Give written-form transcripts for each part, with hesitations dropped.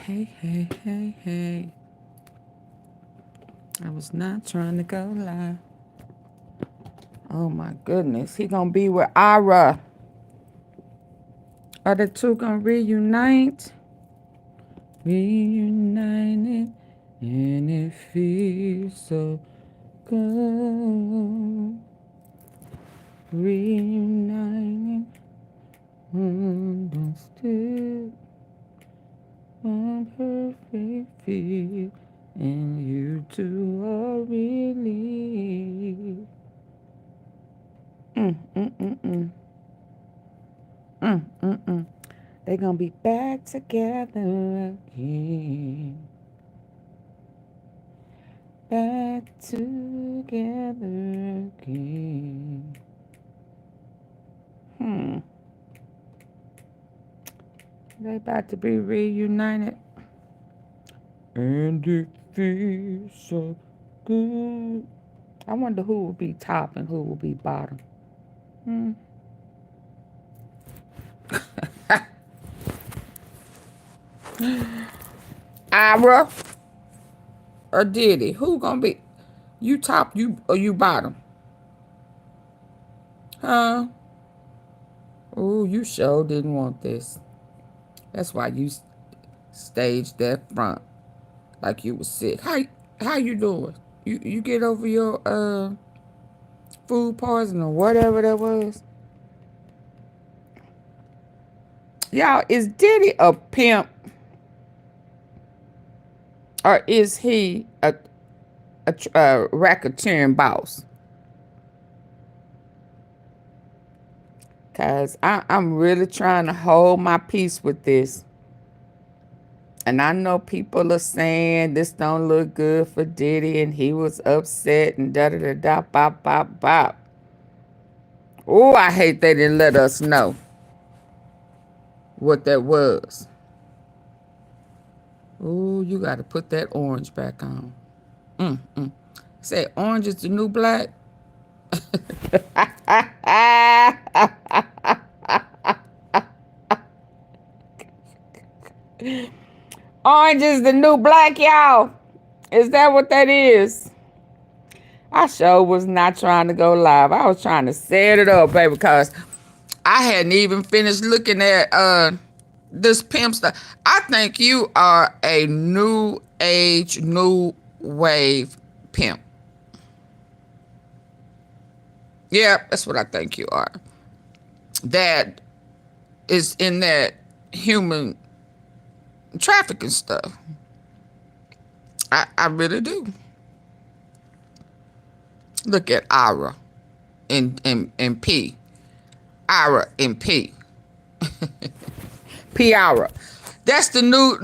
Hey. I was not trying to go live. Oh my goodness. He gonna be with Ira. Are the two gonna reunite? Reunited. And it feels so good. Reunited. Understood. One perfect fit. And you two are really. They gonna be back together again. Back together again. They about to be reunited. And it feels so good. I wonder who will be top and who will be bottom. Ira or Diddy? Who gonna be? You top, or you bottom? Huh? Oh, you sure didn't want this. That's why you staged that front like you was sick. How you doing? You get over your food poisoning or whatever that was? Y'all, is Diddy a pimp? Or is he a racketeering boss? Because I'm really trying to hold my peace with this. And I know people are saying this don't look good for Diddy and he was upset and da-da-da-da, bop, bop, bop. Oh, I hate they didn't let us know what that was. Oh, you got to put that orange back on. Say orange is the new black. Orange is the new black, y'all. Is that what that is? I sure was not trying to go live. I was trying to set it up, baby, because I hadn't even finished looking at this pimp stuff. I think you are a new age, new wave pimp. Yeah, that's what I think you are. That is in that human trafficking stuff. I really do. Look at Ira and P. Ira and P. P-Ira. That's the new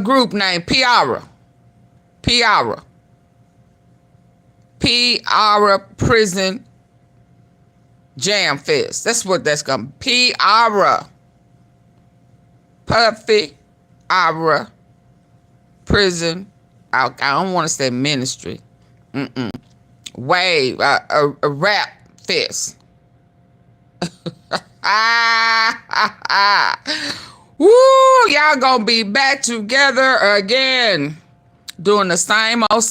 group name, P-Ira. P-Ira. P-Ira Prison Jam Fest. That's what that's going to be. P-Ira. Puffy Ira Prison. I don't want to say ministry. Wave. A rap fest. Woo, y'all gonna be back together again. Doing the same old.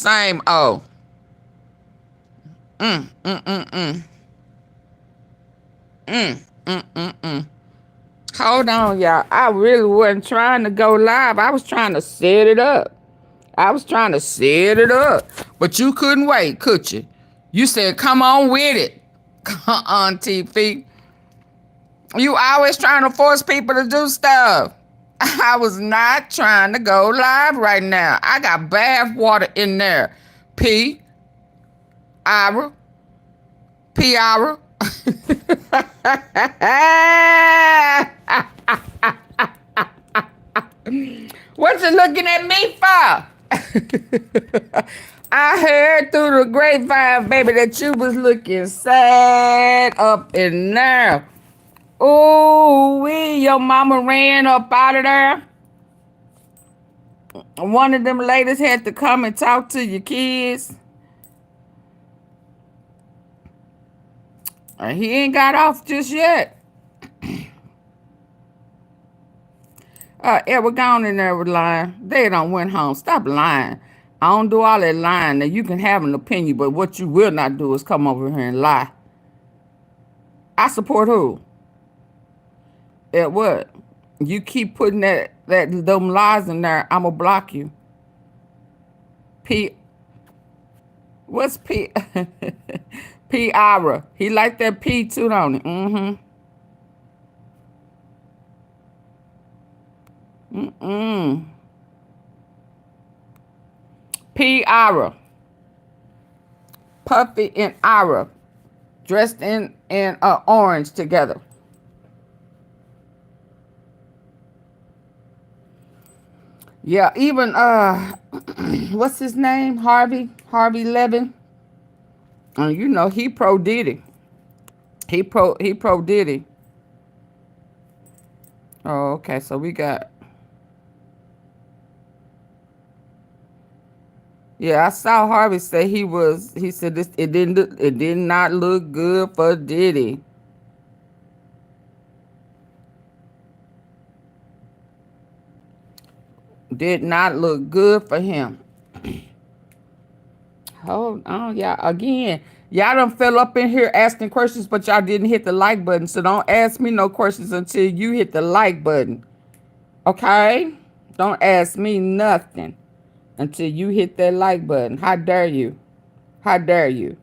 Hold on, y'all. I really wasn't trying to go live. I was trying to set it up. But you couldn't wait, could you? You said, come on with it, AunTeaFee. You always trying to force people to do stuff. I was not trying to go live right now. I got bath water in there. P-Ira. P-Ira. What you looking at me for? I heard through the grapevine, baby, that you was looking sad up in there. Ooh, your mama ran up out of there. One of them ladies had to come and talk to your kids. And he ain't got off just yet. Ever gone in there with lying? They don't went home. Stop lying. I don't do all that lying. Now, you can have an opinion, but what you will not do is come over here and lie. I support who? At what? You keep putting them lies in there, I'ma block you. What's P? P-Ira. He like that P too, don't he? P-Ira. Puffy and Ira. Dressed in orange together. Yeah, even what's his name? Harvey Levin. You know, he pro Diddy. He pro Diddy. Oh, okay. So we got. Yeah, I saw Harvey say he said this it did not look good for Diddy. Did not look good for him. Hold on, y'all. Again, y'all done fell up in here asking questions, but y'all didn't hit the like button. So don't ask me no questions until you hit the like button. Okay? Don't ask me nothing until you hit that like button. How dare you? How dare you?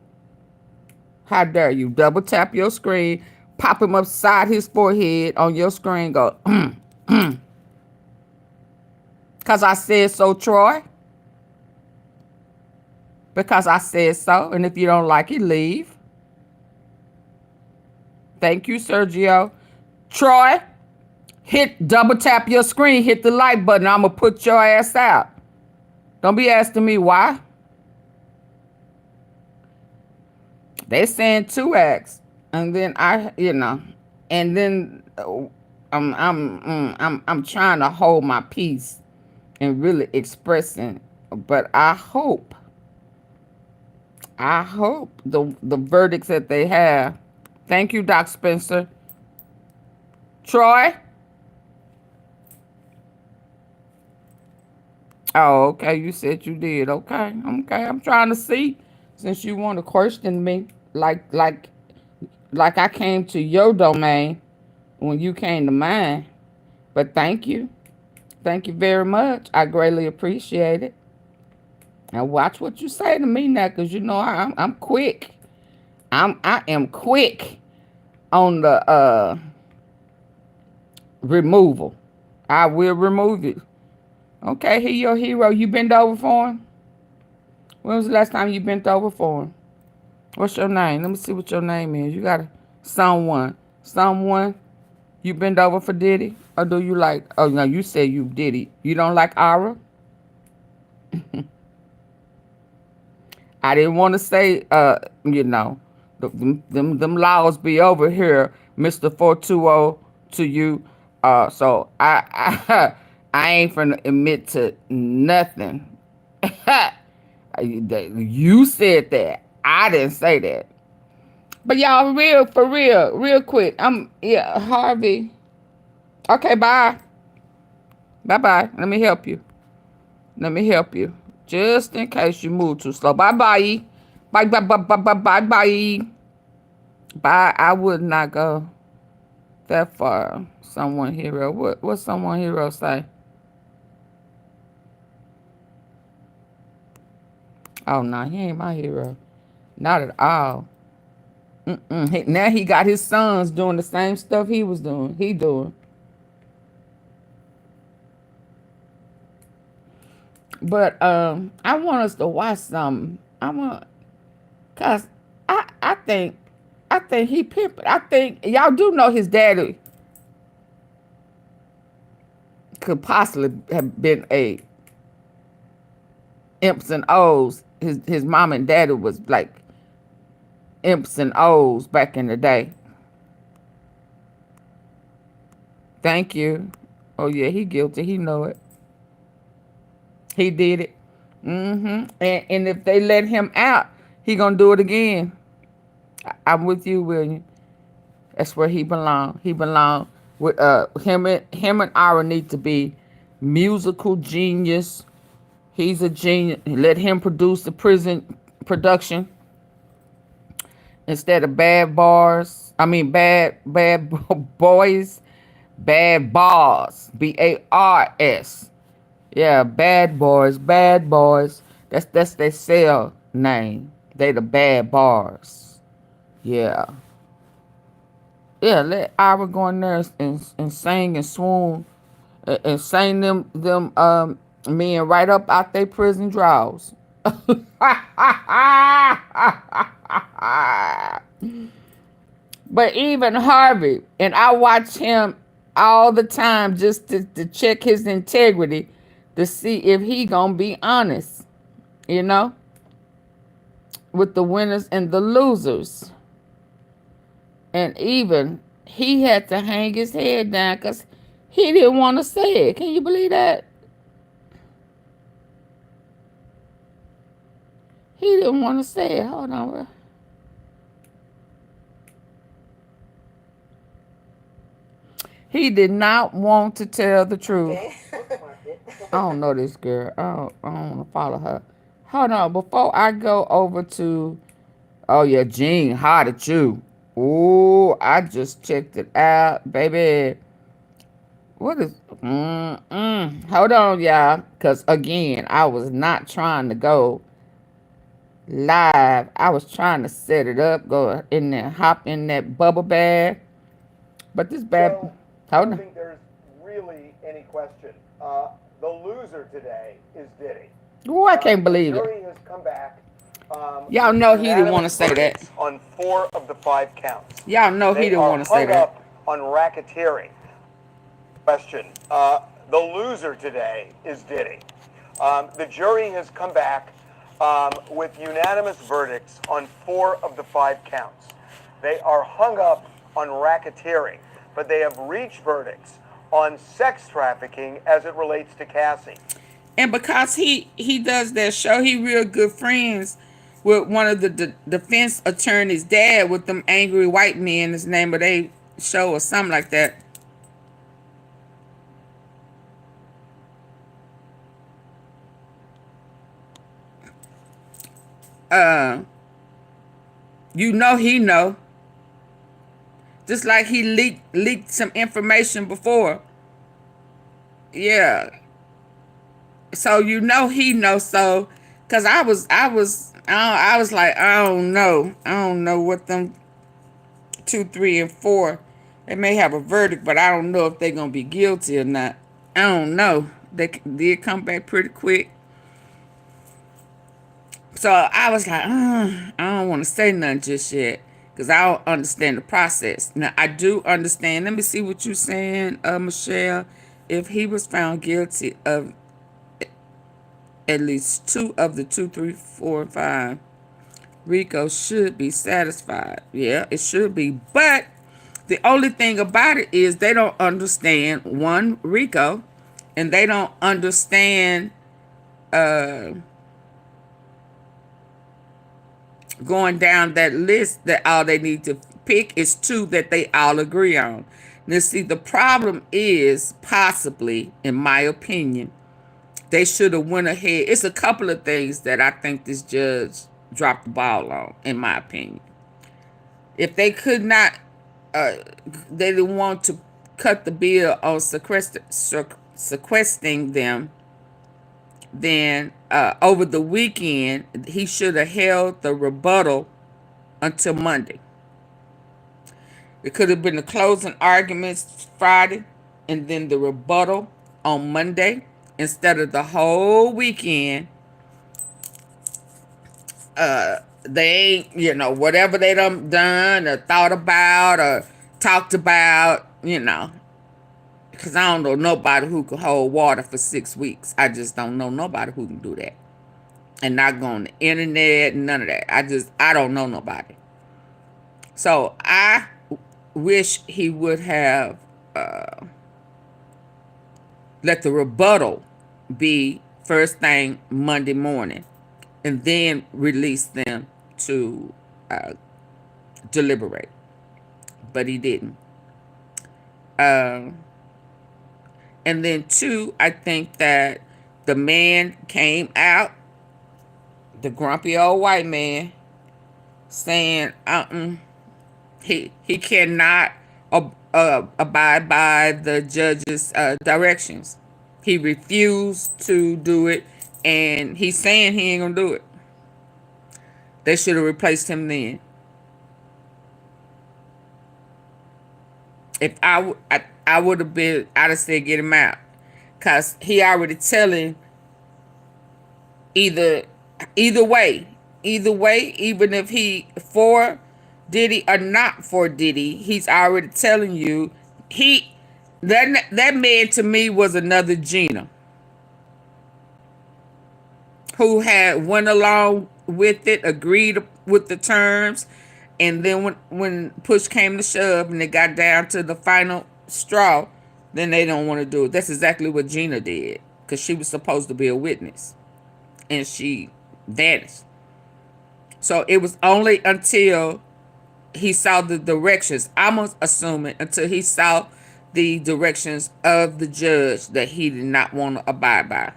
How dare you? Double tap your screen, pop him upside his forehead on your screen, go, because I said so, Troy. Because I said so. And if you don't like it, leave. Thank you, Sergio. Troy, double tap your screen, hit the like button. I'm going to put your ass out. Don't be asking me why. They saying 2X. And then and then I'm trying to hold my peace and really expressing, but I hope the verdicts that they have. Thank you, Doc Spencer. Troy? Oh, okay. You said you did. Okay. Okay. I'm trying to see, since you want to question me like I came to your domain when you came to mine. But thank you. Thank you very much. I greatly appreciate it. Now watch what you say to me now, because you know I'm quick. I am quick on the removal. I will remove it. Okay, he your hero. You bent over for him? When was the last time you bent over for him? What's your name? Let me see what your name is. You got someone. You bend over for Diddy? Or do you like, oh no, you said you Diddy. You don't like Ira? I didn't want to say, you know, them laws be over here, Mr. 420 to you. So I ain't finna admit to nothing. You said that. I didn't say that. But y'all, real quick. Yeah, Harvey. Okay, bye. Bye-bye. Let me help you. Just in case you move too slow. Bye-bye. Bye. Bye. I would not go that far. Someone hero. What someone hero say? Oh, no, he ain't my hero. Not at all. Now he got his sons doing the same stuff he was doing. But I want us to watch something. Cause I think he pimping. I think y'all do know his daddy could possibly have been a imps and O's. His mom and daddy was like imps and O's back in the day. Thank you. Oh yeah, he guilty. He know it. He did it. And if they let him out, he gonna do it again. I'm with you, William. That's where he belong. He belong With him and Ira need to be musical genius. He's a genius. Let him produce the prison production instead of bad bars. I mean bad boys, bad bars. BARS. Yeah, bad boys, bad boys. That's their cell name. They the bad bars. Yeah. Yeah, let Ira go in there and sing and swoon and sing them men right up out their prison drawers. But even Harvey, and I watch him all the time just to check his integrity to see if he gonna be honest, you know, with the winners and the losers. And even he had to hang his head down because he didn't want to say it. Can you believe that? He didn't want to say it. Hold on, bro. He did not want to tell the truth. I don't know this girl. I don't want to follow her. Hold on. Before I go over to... Oh, yeah, Jean, hot at you. Ooh, I just checked it out, baby. What is... Hold on, y'all. Because, again, I was not trying to go live. I was trying to set it up, go in there, hop in that bubble bag. But this bad... So, hold I don't on. think there's really any question. The loser today is Diddy. Ooh, I can't believe the it. jury has come back. Y'all know he didn't want to say that. On 4 of the 5 counts. Y'all know he didn't want to say They are that. hung up on racketeering. Question. The loser today is Diddy. The jury has come back with unanimous verdicts on 4 of the 5 counts. They are hung up on racketeering, but they have reached verdicts on sex trafficking as it relates to Cassie. And because he does that show, he real good friends with one of the defense attorney's dad with them angry white men. His name of they show or something like that. You know he know. Just like he leaked some information before. Yeah. So you know he knows. So, cause I was like, I don't know what them 2, 3, and 4. They may have a verdict, but I don't know if they're gonna be guilty or not. I don't know. They did come back pretty quick. So I was like, I don't want to say nothing just yet, cause I don't understand the process. Now I do understand. Let me see what you're saying, Michelle. If he was found guilty of at least 2 of the 2, 3, 4, and 5, Rico should be satisfied. Yeah, it should be. But the only thing about it is they don't understand, one, Rico, and they don't understand going down that list that all they need to pick is 2 that they all agree on. Now, see, the problem is possibly, in my opinion, they should have went ahead. It's a couple of things that I think this judge dropped the ball on, in my opinion. If they could not, they didn't want to cut the bill on sequestering them, then over the weekend, he should have held the rebuttal until Monday. It could have been the closing arguments Friday and then the rebuttal on Monday instead of the whole weekend. They ain't, whatever they done or thought about or talked about, because I don't know nobody who can hold water for 6 weeks. I just don't know nobody who can do that. And not go on the internet, none of that. I don't know nobody. So I wish he would have let the rebuttal be first thing Monday morning and then release them to deliberate. But he didn't. Um, and then two, I think that the man came out, the grumpy old white man, saying, he cannot abide by the judge's directions. He refused to do it, and he's saying he ain't gonna do it. They should have replaced him then. If I would have been, I'd have said get him out, cause he already telling either way, even if he for Diddy or not for Diddy, he's already telling you that man to me was another Gina who had went along with it, agreed with the terms, and then when push came to shove and it got down to the final straw, then they don't want to do it. That's exactly what Gina did, because she was supposed to be a witness and she vanished. So it was only until he saw the directions, I'm assuming until he saw the directions of the judge, that he did not want to abide by.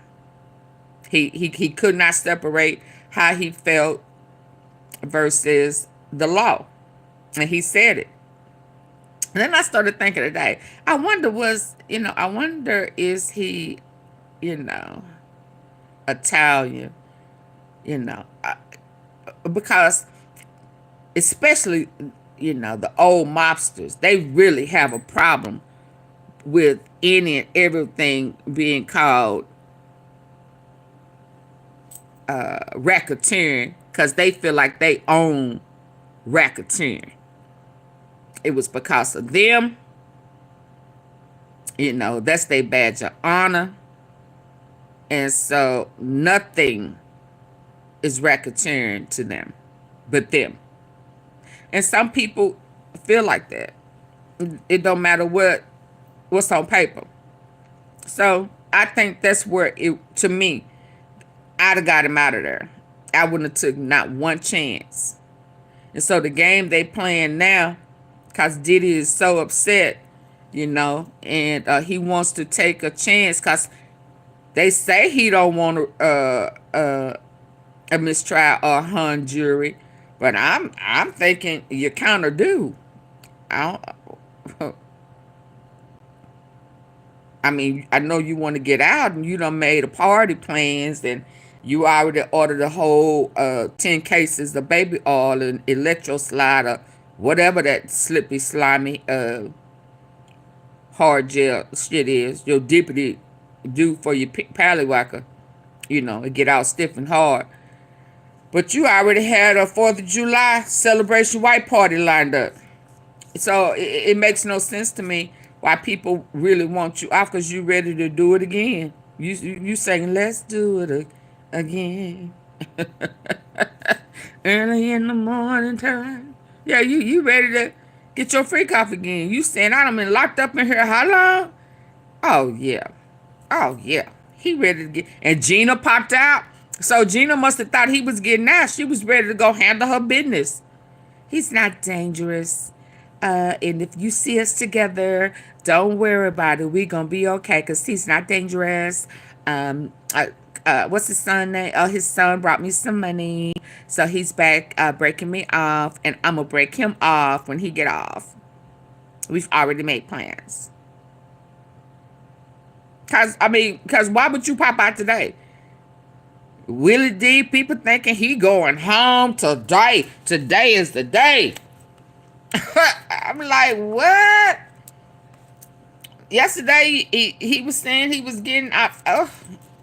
He could not separate how he felt versus the law. And he said it. And then I started thinking today, I wonder is he, Italian, because especially, the old mobsters, they really have a problem with any and everything being called racketeering, because they feel like they own racketeering. It was because of them. That's their badge of honor. And so nothing is racketeering to them but them. And some people feel like that. It don't matter what's on paper. So I think that's where to me, I'd have got him out of there. I wouldn't have took not one chance. And so the game they playing now, because Diddy is so upset, and he wants to take a chance, because they say he don't want a mistrial or a hung jury, but I'm thinking you kind of do. I mean, I know you want to get out, and you done made a party plans, and you already ordered a whole 10 cases of baby oil and electro slider, whatever that slippy, slimy, hard gel shit is, your dippity do for your pallywhacker, it get out stiff and hard. But you already had a 4th of July celebration white party lined up. So it makes no sense to me why people really want you off, because you ready to do it again. You saying, let's do it again. Early in the morning time. Yeah, you ready to get your freak off again. You saying, I done been locked up in here how long? Oh, yeah. He ready to get... And Gina popped out. So Gina must have thought he was getting out. She was ready to go handle her business. He's not dangerous. And if you see us together, don't worry about it. We're going to be okay, because he's not dangerous. What's his son name? Oh, his son brought me some money. So he's back breaking me off. And I'm going to break him off when he get off. We've already made plans. Because why would you pop out today? Willie D, people thinking he going home today. Today is the day. I'm like, what? Yesterday, he was saying he was getting out.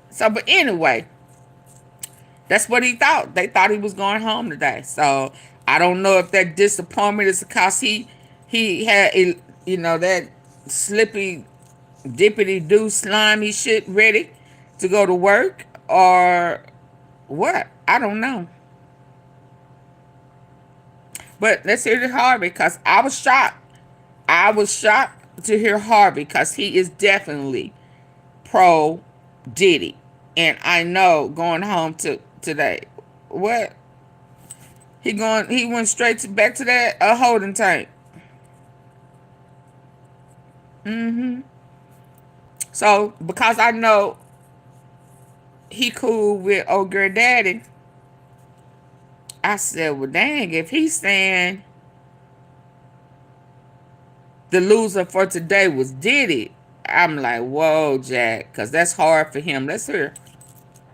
So, but anyway, that's what he thought. They thought he was going home today. So, I don't know if that disappointment is because he had, that slippy, dippity-doo, slimy shit ready to go to work, or what? I don't know. But let's hear Harvey, because I was shocked. I was shocked to hear Harvey, because he is definitely pro Diddy. And I know going home today. What? He went straight back to that holding tank. Mm-hmm. So because I know he cool with old girl daddy, I said, well, dang, if he's saying the loser for today was Diddy, I'm like, whoa, Jack, because that's hard for him. Let's hear.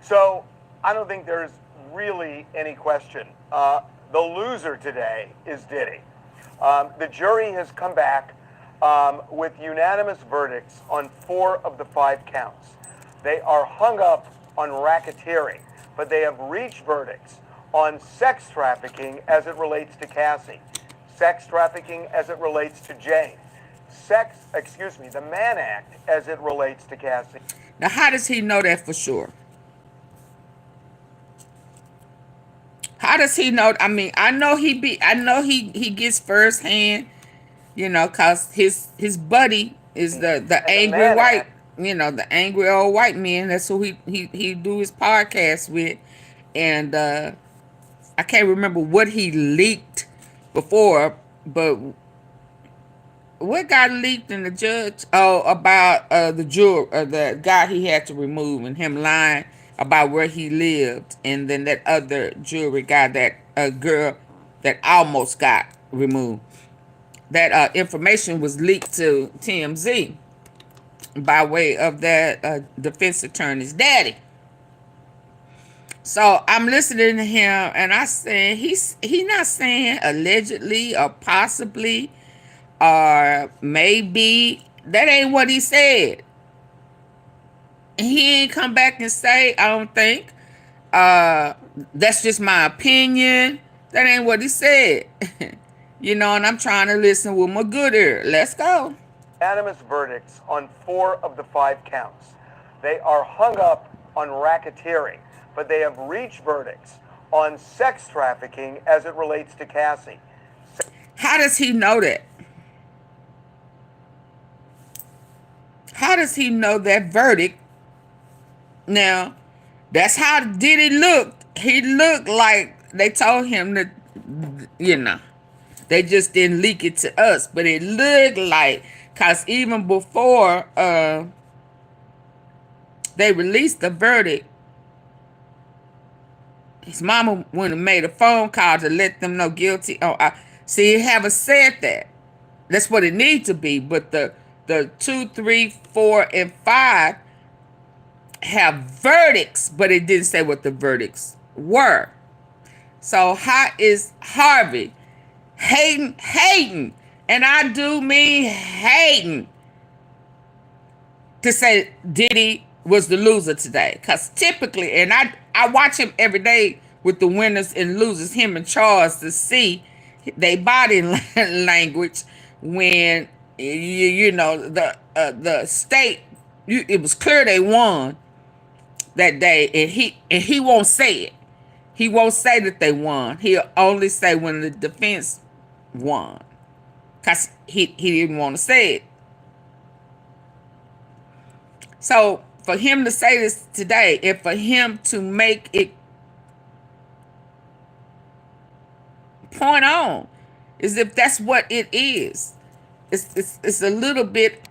So I don't think there's really any question. The loser today is Diddy. The jury has come back with unanimous verdicts on 4 of the 5 counts. They are hung up on racketeering, but they have reached verdicts on sex trafficking as it relates to Cassie, sex trafficking as it relates to Jane, the Mann Act as it relates to Cassie. Now, how does he know that for sure? How does he know? I mean, I know he gets firsthand, cause his buddy is the angry white, the angry old white man. That's who he do his podcast with, and I can't remember what he leaked before, but what got leaked in the judge? Oh, about the juror, the guy he had to remove, and him lying about where he lived, and then that other jury guy, that girl that almost got removed. That information was leaked to TMZ by way of that defense attorney's daddy. So I'm listening to him, and I saying he not saying allegedly or possibly or maybe. That ain't what he said. He ain't come back and say, I don't think. That's just my opinion. That ain't what he said. And I'm trying to listen with my good ear. Let's go. Unanimous verdicts on 4 of the 5 counts. They are hung up on racketeering, but they have reached verdicts on sex trafficking as it relates to Cassie. How does he know that? How does he know that verdict? Now, that's how Diddy looked. He looked like they told him that, they just didn't leak it to us. But it looked like, because even before they released the verdict, his mama went and made a phone call to let them know guilty. Oh, see, he haven't said that. That's what it needs to be. But the 2, 3, 4, and 5 have verdicts, but it didn't say what the verdicts were. So how is Harvey hating, and I do mean hating, to say Diddy was the loser today? Because typically, and I watch him every day with the winners and losers, him and Charles, to see their body language when the state, it was clear they won that day, and he won't say it. He won't say that they won. He'll only say when the defense won, because he didn't want to say it. So for him to say this today, and for him to make it point on, is if that's what it is, it's a little bit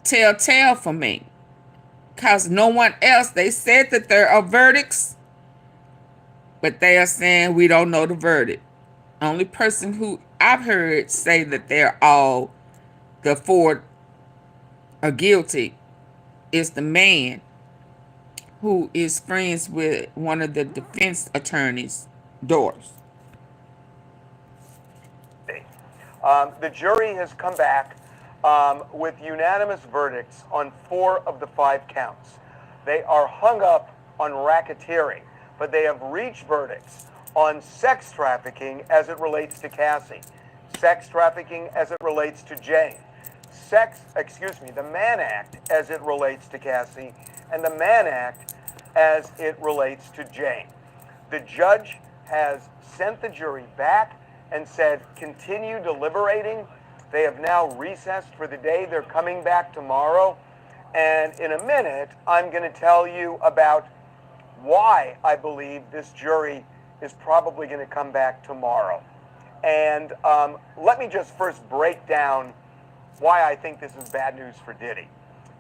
telltale for me, because no one else, they said that there are verdicts, but they are saying we don't know the verdict. Only person who I've heard say that they're all, the 4 are guilty, is the man who is friends with one of the defense attorney's daughters. The jury has come back with unanimous verdicts on 4 of the 5 counts. They are hung up on racketeering, but they have reached verdicts on sex trafficking as it relates to Cassie, sex trafficking as it relates to Jane, the Mann Act as it relates to Cassie, and the Mann Act as it relates to Jane. The judge has sent the jury back and said, continue deliberating. They have now recessed for the day. They're coming back tomorrow. And in a minute, I'm going to tell you about why I believe this jury is probably going to come back tomorrow. And let me just first break down why I think this is bad news for Diddy.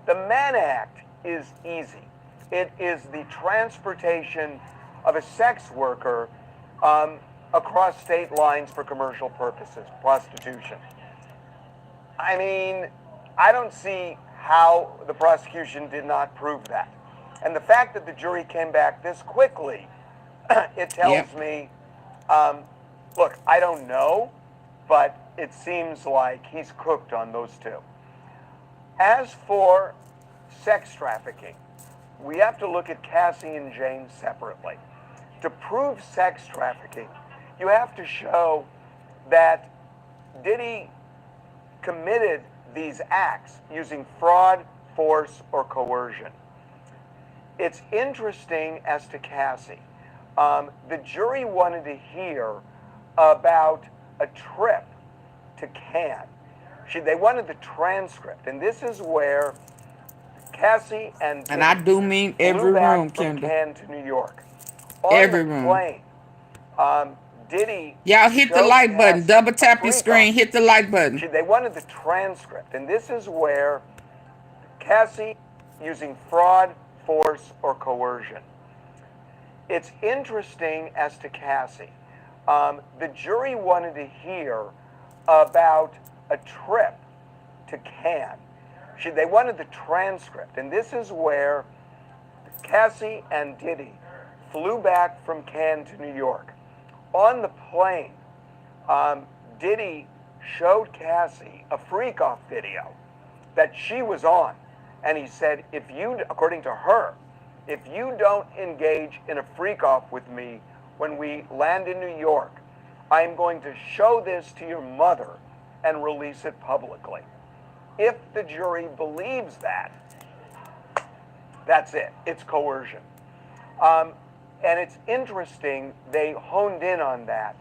The Mann Act is easy. It is the transportation of a sex worker across state lines for commercial purposes, prostitution. I mean, I don't see how the prosecution did not prove that. And the fact that the jury came back this quickly, it tells me, look, I don't know, but it seems like he's cooked on those two. As for sex trafficking, we have to look at Cassie and Jane separately. To prove sex trafficking, you have to show that Diddy committed these acts using fraud, force, or coercion. It's interesting as to Cassie. The jury wanted to hear about a trip to Cannes. They wanted the transcript, and this is where Cassie and Diddy I do mean every room, from Kendall. Cannes to New York. On Every the room. plane, Diddy. Y'all hit the like button. Cassie Double a tap your freak screen. off. Hit the like button. They wanted the transcript, and this is where Cassie using fraud, force, or coercion. It's interesting as to Cassie. The jury wanted to hear about a trip to Cannes. They wanted the transcript, and this is where Cassie and Diddy flew back from Cannes to New York. On the plane, Diddy showed Cassie a freak-off video that she was on, and he said, if you, according to her, if you don't engage in a freak-off with me when we land in New York, I'm going to show this to your mother and release it publicly. If the jury believes that, that's it. It's coercion. And it's interesting, they honed in on that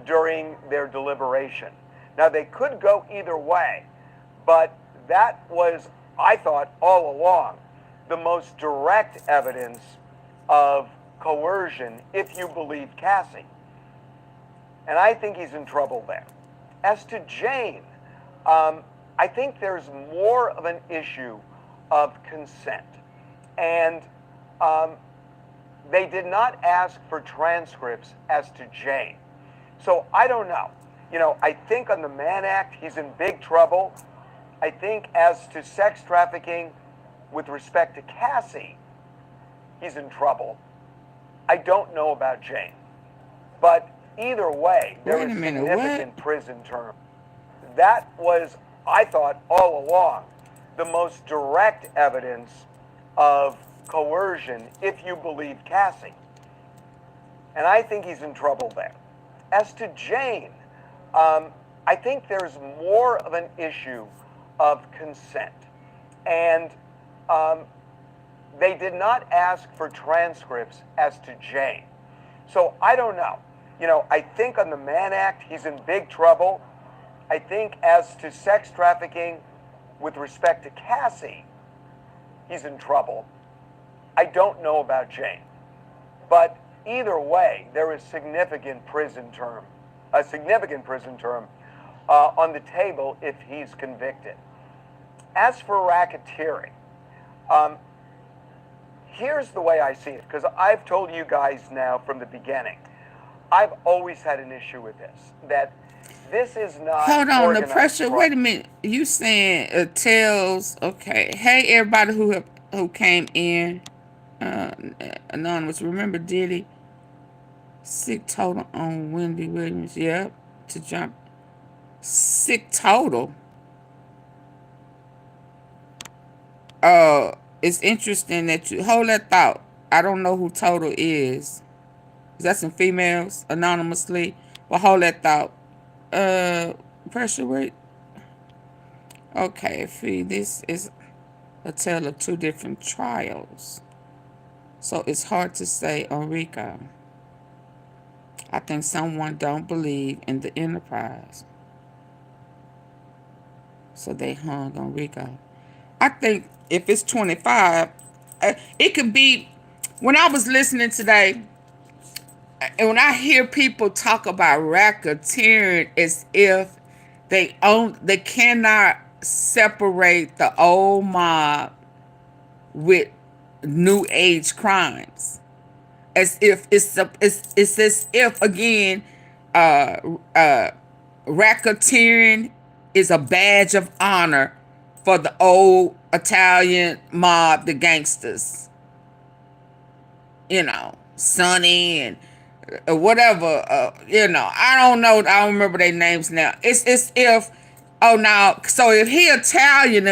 during their deliberation. Now, they could go either way, but that was, I thought, all along, the most direct evidence of coercion if you believe Cassie. And I think he's in trouble there. As to Jane, I think there's more of an issue of consent. And they did not ask for transcripts as to Jane. So I don't know. You know, I think on the Mann Act, he's in big trouble. I think as to sex trafficking with respect to Cassie, he's in trouble. I don't know about Jane. But either way, there is significant prison term. That was, I thought, all along, the most direct evidence of coercion if you believe Cassie. And I think he's in trouble there. As to Jane, I think there's more of an issue of consent. And they did not ask for transcripts as to Jane. So I don't know. You know, I think on the Mann Act, he's in big trouble. I think as to sex trafficking with respect to Cassie, he's in trouble. I don't know about Jane. But either way, there is significant prison term on the table if he's convicted. As for racketeering, here's the way I see it, because I've told you guys now from the beginning, I've always had an issue with this, that this is not Hold on, the organized pressure. crime. Wait a minute. You saying it tells? Okay. Hey, everybody who came in, anonymous. Remember Diddy? Sick total on Wendy Williams. Yep. To jump. Sick total. It's interesting that you hold that thought. I don't know who total is. Is that some females anonymously? Well, hold that thought. Pressure rate. Okay, Fee, this is a tale of two different trials. So it's hard to say on Rico. I think someone don't believe in the enterprise. So they hung on Rico. I think if it's 25, it could be, when I was listening today, and when I hear people talk about racketeering as if They cannot separate the old mob with new age crimes, as if it's as if again, uh, uh, racketeering is a badge of honor for the old Italian mob, the gangsters. You know, Sonny and whatever. You know, I don't know. I don't remember their names now. It's if now. So if he Italian,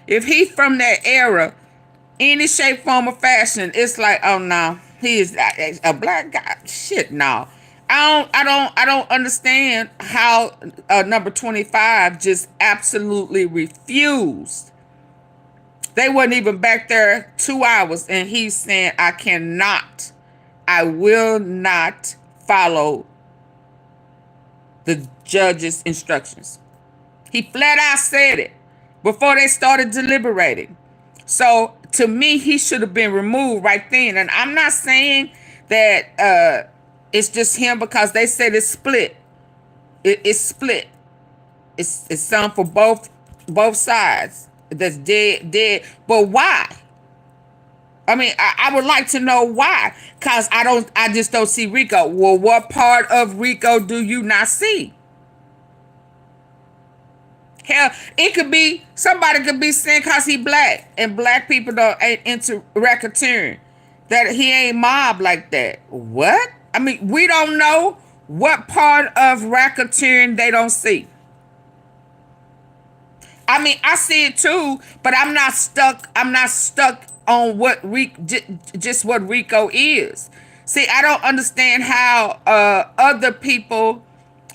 if he from that era, any shape, form, or fashion, it's like, oh no, he is a black guy. Shit, no. I don't understand how number 25 just absolutely refused. They wasn't even back there 2 hours, and he's saying, I will not follow the judge's instructions. He flat out said it before they started deliberating. So to me, he should have been removed right then. And I'm not saying that it's just him, because they said it's split. It's split. It's some for both sides. That's dead. But why? I mean, I would like to know why. Cause I just don't see Rico. Well, what part of Rico do you not see? Hell, it could be, somebody could be saying cause he black, and black people ain't into racketeering, that he ain't mob like that. What? I mean, we don't know what part of racketeering they don't see. I mean, I see it too, but I'm not stuck on what just what Rico is. See, I don't understand how other people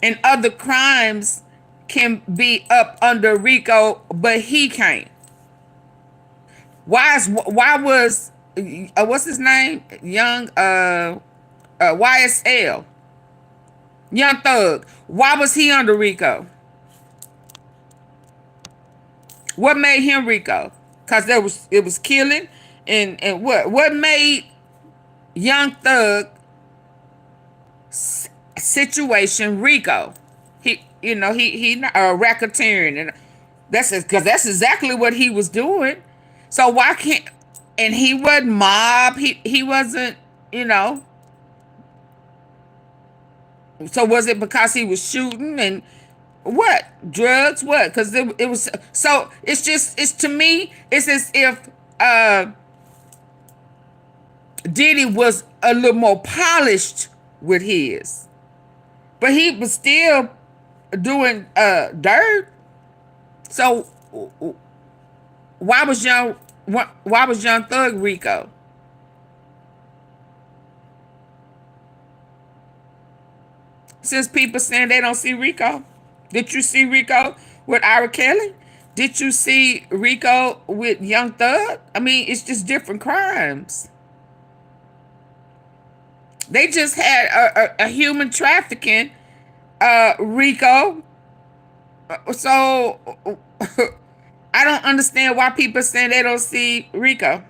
and other crimes can be up under Rico, but he can't. Why was what's his name? Young YSL, Young Thug. Why was he under Rico? What made him Rico? Cause it was killing, and what made Young Thug situation Rico? He racketeering, and that's because that's exactly what he was doing. So why can't? And he wasn't mob. He wasn't. So was it because he was shooting and what drugs? What? Because it was. So it's to me. It's as if Diddy was a little more polished with his, but he was still doing dirt. So why was Young Thug Rico? Since people saying they don't see Rico, did you see Rico with Ira Kelly? Did you see Rico with Young Thug? I mean, it's just different crimes. They just had a human trafficking Rico. So I don't understand why people saying they don't see Rico.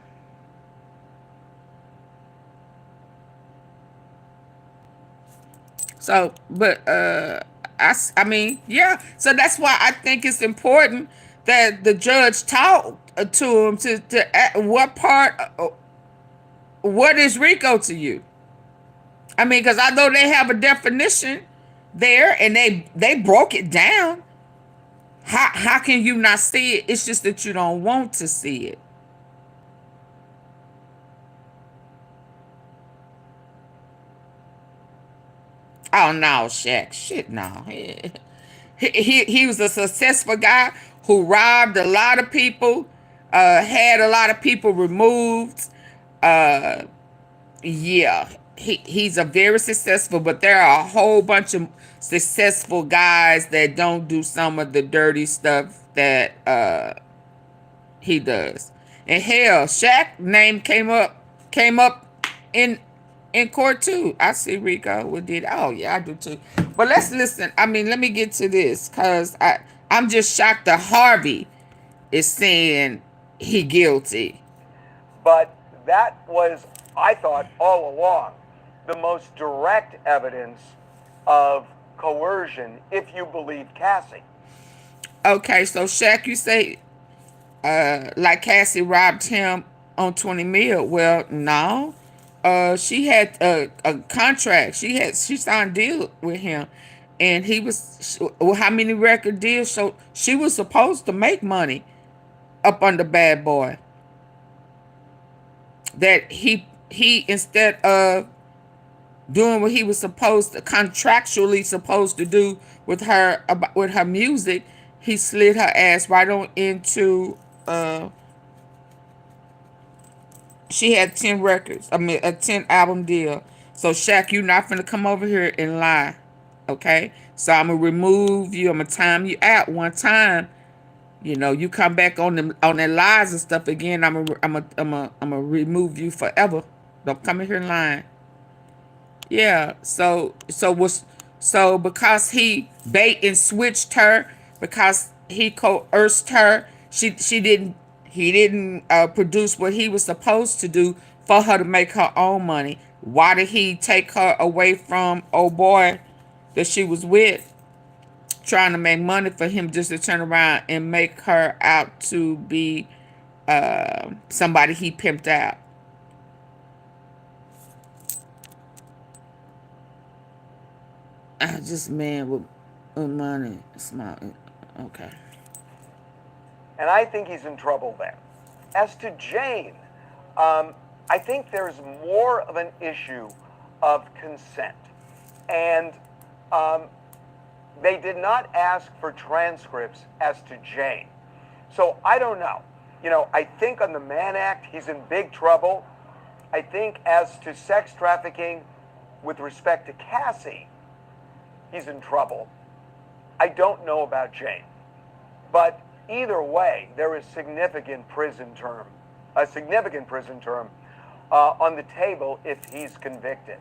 So, but I mean, yeah. So that's why I think it's important that the judge talked to him to what part, what is Rico to you? I mean, because I know they have a definition there, and they broke it down. How can you not see it? It's just that you don't want to see it. Oh no, Shaq. Shit, no. He was a successful guy who robbed a lot of people, had a lot of people removed. Yeah, he's a very successful, but there are a whole bunch of successful guys that don't do some of the dirty stuff that he does. And hell, Shaq name came up in court too. I see Rico with Diddy. Oh yeah, I do too. But let's listen. I mean, let me get to this, because I'm just shocked that Harvey is saying he guilty. But that was, I thought, all along, the most direct evidence of coercion, if you believe Cassie. Okay, so Shaq, you say like Cassie robbed him on 20 mil. Well, no. She had a contract. She signed a deal with him, and he was well, how many record deals? So she was supposed to make money up under Bad Boy. That he instead of doing what he was supposed to contractually supposed to do with her music, he slid her ass right on into she had 10 records. I mean, a 10 album deal. So Shaq, you're not finna come over here and lie. Okay? So I'm gonna remove you. I'm gonna time you out one time. You know, you come back on their lies and stuff again, I'm gonna remove you forever. Don't come in here lying. Yeah. So because he bait and switched her, because he coerced her, he didn't produce what he was supposed to do for her to make her own money. Why did he take her away from old boy that she was with, trying to make money for him, just to turn around and make her out to be somebody he pimped out? Just man with money. Smart. Okay. And I think he's in trouble there. As to Jane, I think there's more of an issue of consent. And they did not ask for transcripts as to Jane. So I don't know. You know, I think on the Mann Act, he's in big trouble. I think as to sex trafficking with respect to Cassie, he's in trouble. I don't know about Jane. But either way, there is a significant prison term on the table if he's convicted.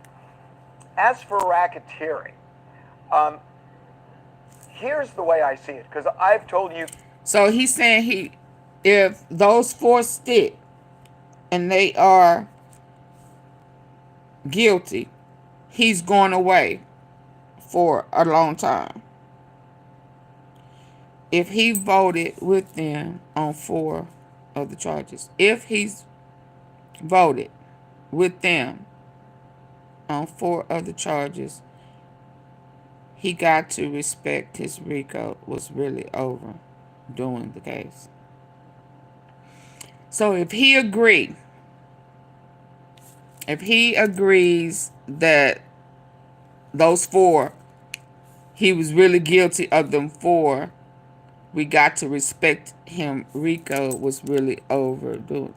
As for racketeering, here's the way I see it, because I've told you. So he's saying if those 4 stick and they are guilty, he's going away for a long time. If he voted with them on 4 of the charges, if he's voted with them on 4 of the charges, he got to respect his RICO was really over doing the case. So if he agrees that those 4, he was really guilty of them 4, we got to respect him. RICO was really overdoing.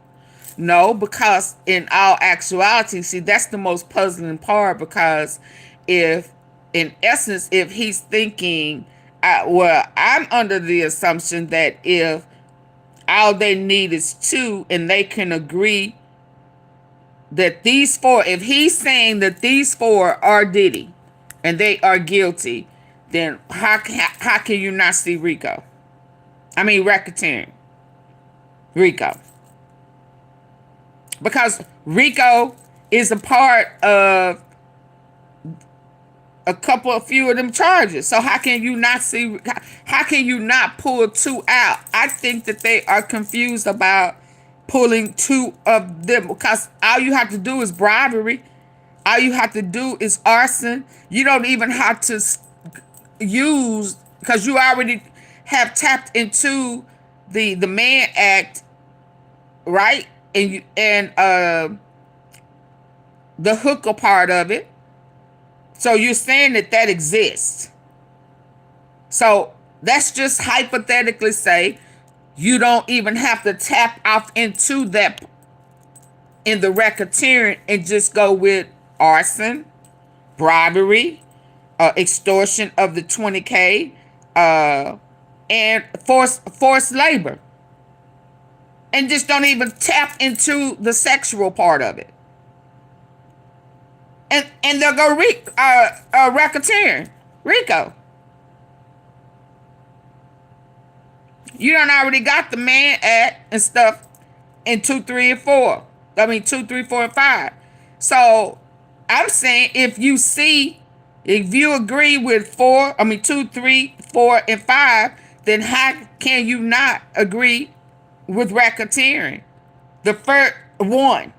No, because in all actuality, see, that's the most puzzling part, because in essence, if he's thinking, well, I'm under the assumption that if all they need is 2 and they can agree that these 4, if he's saying that these 4 are Diddy and they are guilty, then how can you not see RICO? I mean, racketeering. RICO. Because RICO is a part of a few of them charges. So how can you not see, how can you not pull 2 out? I think that they are confused about pulling 2 of them, because all you have to do is bribery. All you have to do is arson. You don't even have to use, because you already have tapped into the Mann Act, right? And the hooker part of it. So you're saying that exists. So let's just hypothetically say you don't even have to tap off into that in the racketeering and just go with arson, bribery, extortion of the 20K, and forced labor, and just don't even tap into the sexual part of it. And they'll go racketeering, RICO. You done already got the Mann Act and stuff in 2, 3, and 4. I mean 2, 3, 4, and 5. So I'm saying if you agree with 2, 3, 4, and 5, then how can you not agree with racketeering? The first one,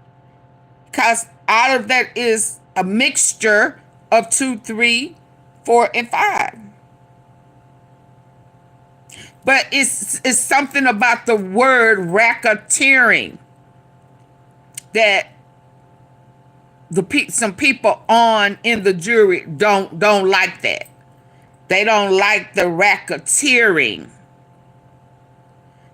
because out of that is a mixture of 2, 3, 4, and 5. But it's something about the word racketeering that some people in the jury don't like that. They don't like the racketeering,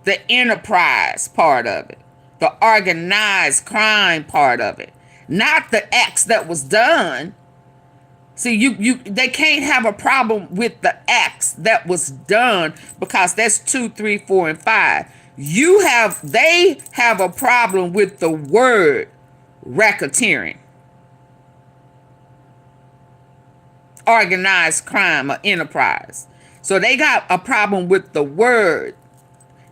the enterprise part of it, the organized crime part of it, not the acts that was done. See, they can't have a problem with the acts that was done because that's 2, 3, 4, and 5. They have a problem with the word racketeering, organized crime or enterprise. So they got a problem with the word,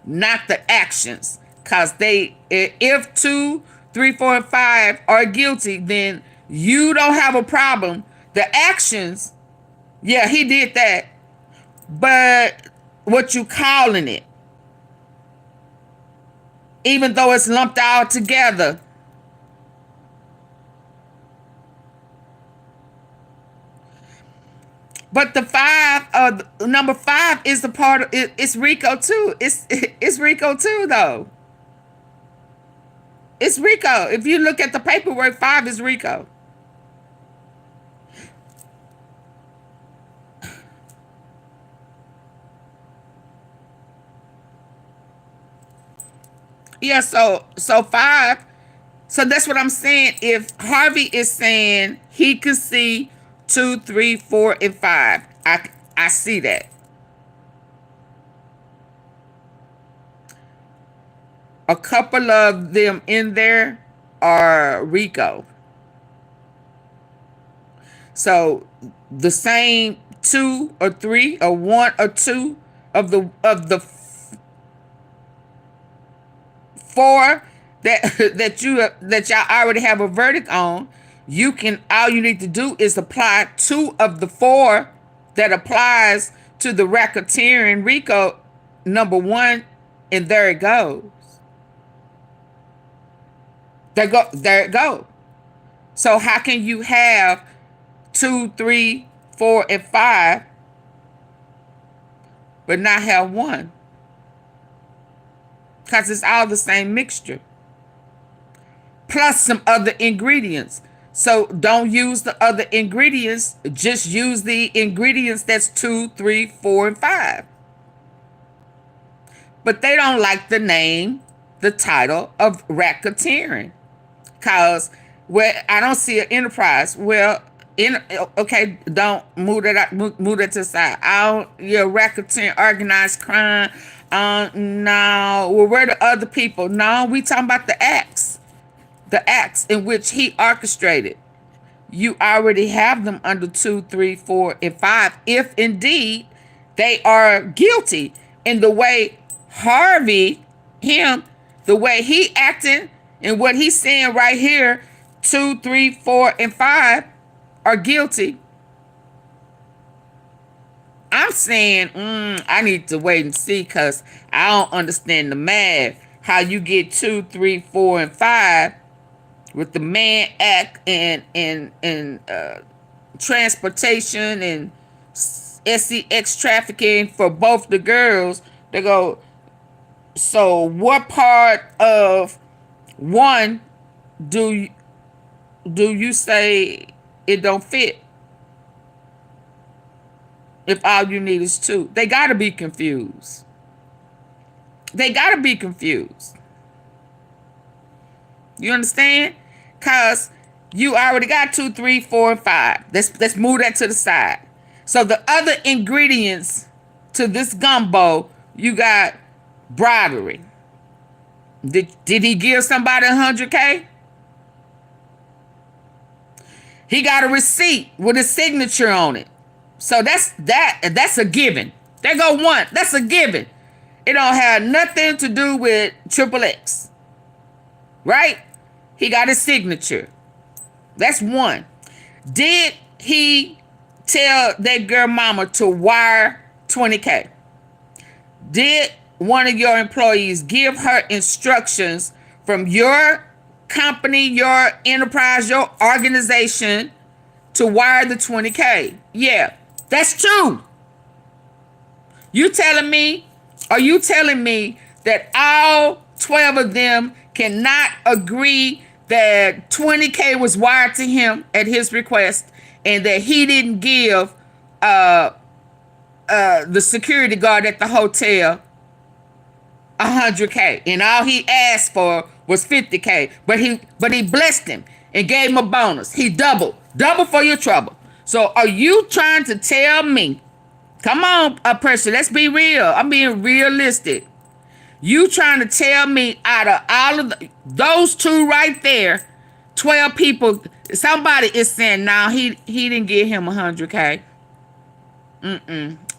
not the actions. Because if 2, 3, 4, and 5 are guilty, then you don't have a problem. The actions, yeah, he did that. But what you calling it, even though it's lumped all together, but the number 5 is the part of it. It's RICO too. It's RICO too, though. It's RICO. If you look at the paperwork, 5 is RICO. Yeah, so 5. So that's what I'm saying. If Harvey is saying he could see 2, 3, 4, and 5, I see that. A couple of them in there are RICO. So the same 2 or 3 or 1 or 2 of the 4 that y'all already have a verdict on, all you need to do is apply 2 of the 4 that applies to the racketeering RICO number 1, and there it goes. There it goes. So how can you have 2, 3, 4, and 5, but not have 1? Because it's all the same mixture. Plus some other ingredients. So don't use the other ingredients. Just use the ingredients that's 2, 3, 4, and 5. But they don't like the name, the title of racketeering. Because I don't see an enterprise. Well, okay, don't move that to the side. Racketeering, organized crime. No, well, where the other people? No, we talking about the acts in which he orchestrated. You already have them under 2, 3, 4, and 5, if indeed they are guilty. In the way Harvey, the way he acting and what he's saying right here, 2, 3, 4, and 5 are guilty. I'm saying, I need to wait and see because I don't understand the math. How you get 2, 3, 4, and 5 with the man act and transportation and S3X trafficking for both the girls. They go, so what part of 1 do you say it don't fit? If all you need is 2. They got to be confused. They got to be confused. You understand? Because you already got 2, 3, 4, and 5. Let's move that to the side. So the other ingredients to this gumbo, you got bribery. Did he give somebody $100K? He got a receipt with a signature on it. So that's a given. There go 1. That's a given. It don't have nothing to do with XXX. Right? He got a signature. That's 1. Did he tell that girl mama to wire $20K? Did one of your employees give her instructions from your company, your enterprise, your organization to wire the 20K? Yeah, that's true. You telling me, are you telling me that all 12 of them cannot agree that 20K was wired to him at his request and that he didn't give the security guard at the hotel 100K and all he asked for was 50K, but he blessed him and gave him a bonus. He double for your trouble. So are you trying to tell me, come on, person, let's be real. I'm being realistic. You trying to tell me out of all of those two right there, 12 people, somebody is saying, nah, he didn't give him 100K.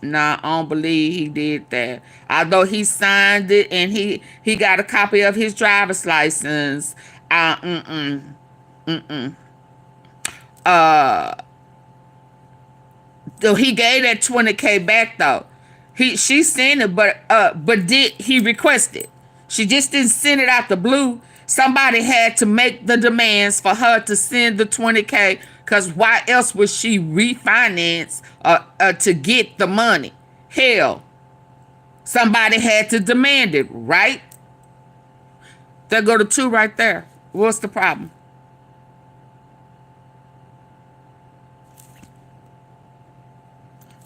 Nah, I don't believe he did that. Although he signed it and he got a copy of his driver's license. So he gave that 20K back though. She sent it, but did he request it? She just didn't send it out the blue. Somebody had to make the demands for her to send the 20K, because why else would she refinance to get the money? Hell, somebody had to demand it, right? There go the two right there. What's the problem?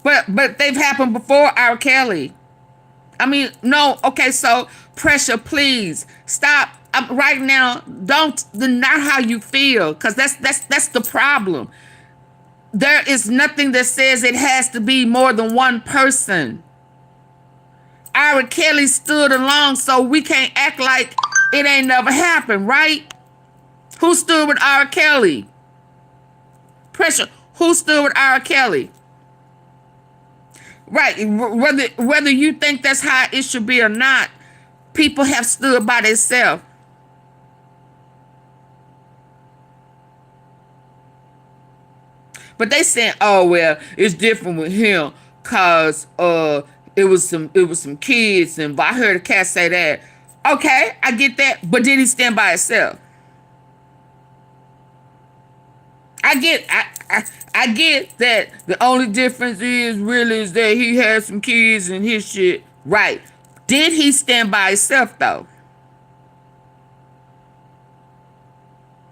But they've happened before, R. Kelly. I mean, no, okay, so pressure, please stop. Right now, not how you feel, because that's the problem. There is nothing that says it has to be more than one person. R. Kelly stood alone, so we can't act like it ain't never happened, right? Who stood with R. Kelly? Pressure, who stood with R. Kelly? Right, whether you think that's how it should be or not, people have stood by themselves. But they saying, oh well, it's different with him cause it was some kids, and I heard a cat say that. Okay, I get that, but did he stand by himself? I get that the only difference is that he had some kids and his shit. Right. Did he stand by himself though?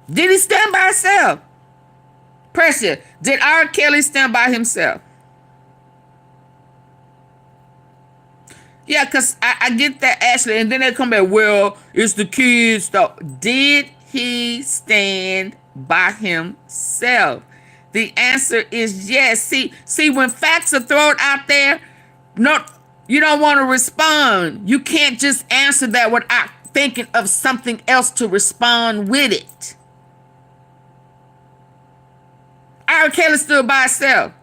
Did he stand by himself? Pressure. Did R. Kelly stand by himself? Yeah, because I get that, Ashley. And then they come back, well, it's the kids though. Did he stand by himself? The answer is yes. See, when facts are thrown out there, you don't want to respond. You can't just answer that without thinking of something else to respond with it. R. Kelly stood by himself.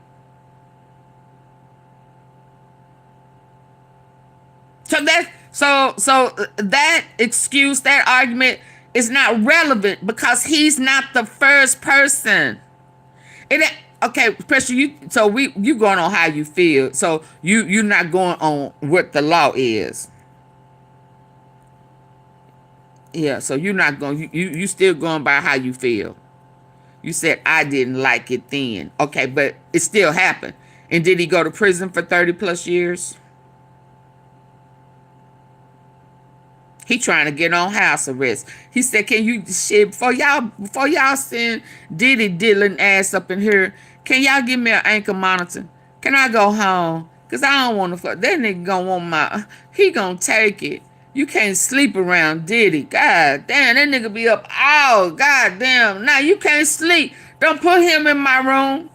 So that excuse, that argument is not relevant because he's not the first person. Okay, pressure you. So you going on how you feel. So you're not going on what the law is. Yeah. So you're not going. You still going by how you feel. You said I didn't like it then. Okay, but it still happened. And did he go to prison for 30 plus years? He trying to get on house arrest. He said, can you shit before y'all send Diddy diddling ass up in here, can y'all give me an ankle monitor? Can I go home? Cause I don't want to fuck. That nigga gonna want he gonna take it. You can't sleep around Diddy. God damn, that nigga be up all goddamn. Now you can't sleep. Don't put him in my room.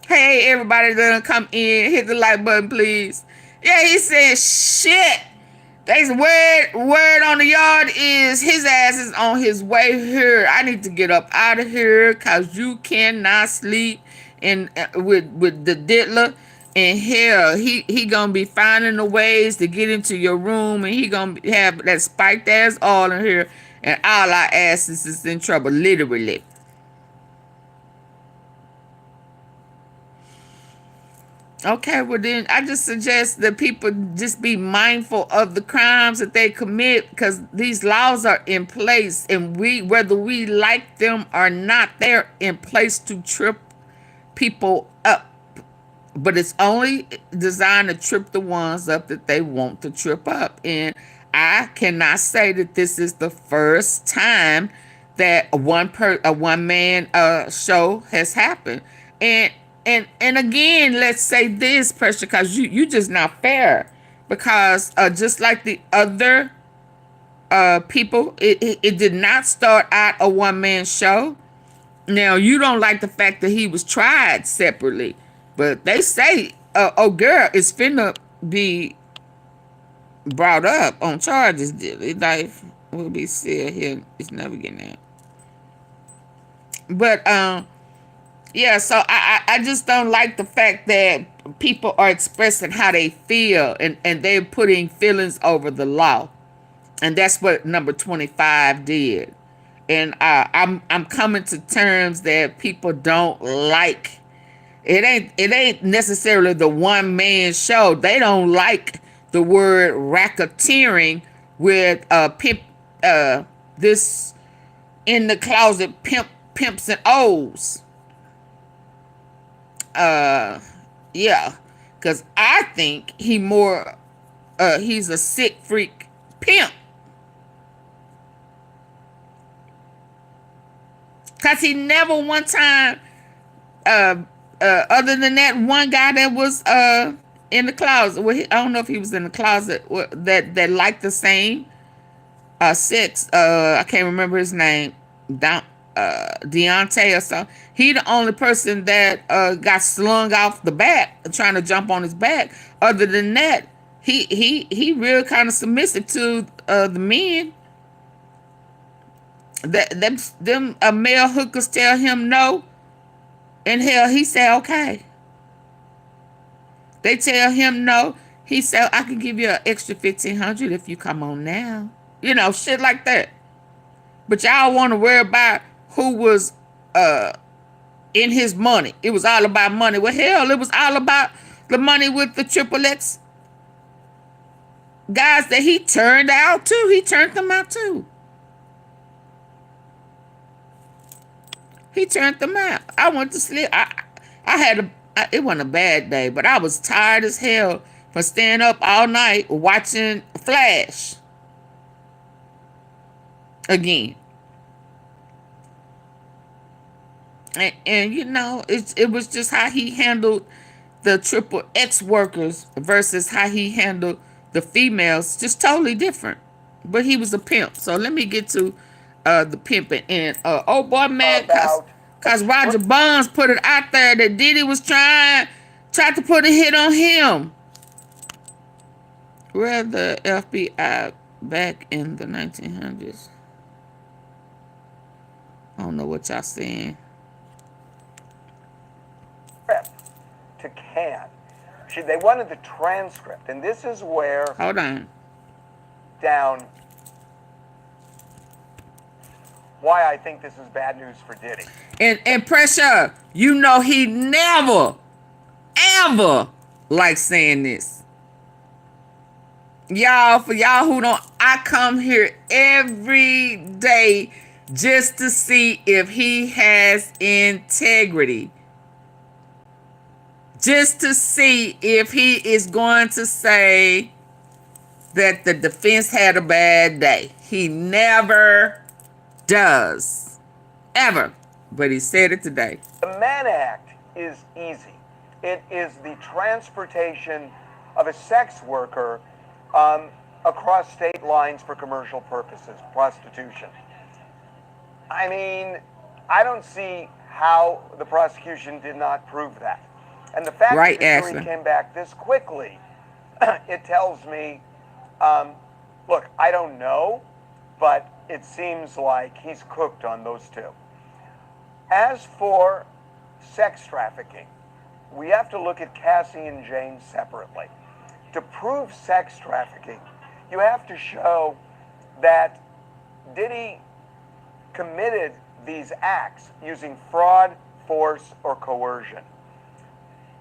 Hey, everybody gonna come in, hit the like button, please. Yeah, he said, shit. There's word on the yard is his ass is on his way here. I need to get up out of here because you cannot sleep with the diddler. And hell, he gonna be finding the ways to get into your room, and he gonna have that spiked ass all in here, and all our asses is in trouble, literally. Okay, well then I just suggest that people just be mindful of the crimes that they commit, because these laws are in place, and whether we like them or not, they're in place to trip people up. But it's only designed to trip the ones up that they want to trip up. And I cannot say that this is the first time that a one man show has happened. And again, let's say this, Pressure, because you just not fair. Because just like the other people, it did not start out a one man show. Now, you don't like the fact that he was tried separately, but they say, oh, girl is finna be brought up on charges. His life will be still here. It's never getting out. But, yeah, so I just don't like the fact that people are expressing how they feel, and they're putting feelings over the law. And that's what number 25 did. And I'm coming to terms that people don't like. It ain't necessarily the one man show. They don't like the word racketeering with pimp, this in the closet pimps and O's. Yeah, because I think he's a sick freak pimp. Because he never one time, other than that one guy that was in the closet. Well, I don't know if he was in the closet that liked the same sex. I can't remember his name. Deontay or something. He the only person that got slung off the back, trying to jump on his back. Other than that, he real kind of submissive to the men. Them male hookers tell him no, and hell, he said okay. They tell him no, he said I can give you an extra $1,500 if you come on now. You know, shit like that. But y'all want to worry about who was in his money. It was all about money. Well, hell, it was all about the money with the XXX guys that he turned out too. He turned them out too. He turned them out. I went to sleep. It wasn't a bad day, but I was tired as hell for staying up all night watching Flash again. And you know, it was just how he handled the XXX workers versus how he handled the females, just totally different. But he was a pimp. So let me get to the pimping. And oh boy, man, cause Roger Bonds put it out there that Diddy was tried to put a hit on him. Where the FBI back in the 1900s. I don't know what y'all saying. To Can. They wanted the transcript, and this is where. Hold on. Down. Why I think this is bad news for Diddy. And Pressure, you know he never, ever likes saying this. Y'all, for y'all who don't, I come here every day just to see if he has integrity. Just to see if he is going to say that the defense had a bad day. He never does. Ever. But he said it today. The Mann Act is easy. It is the transportation of a sex worker across state lines for commercial purposes, prostitution. I mean, I don't see how the prosecution did not prove that. And the fact that the jury came back this quickly, it tells me, look, I don't know, but it seems like he's cooked on those two. As for sex trafficking, we have to look at Cassie and Jane separately. To prove sex trafficking, you have to show that Diddy committed these acts using fraud, force, or coercion.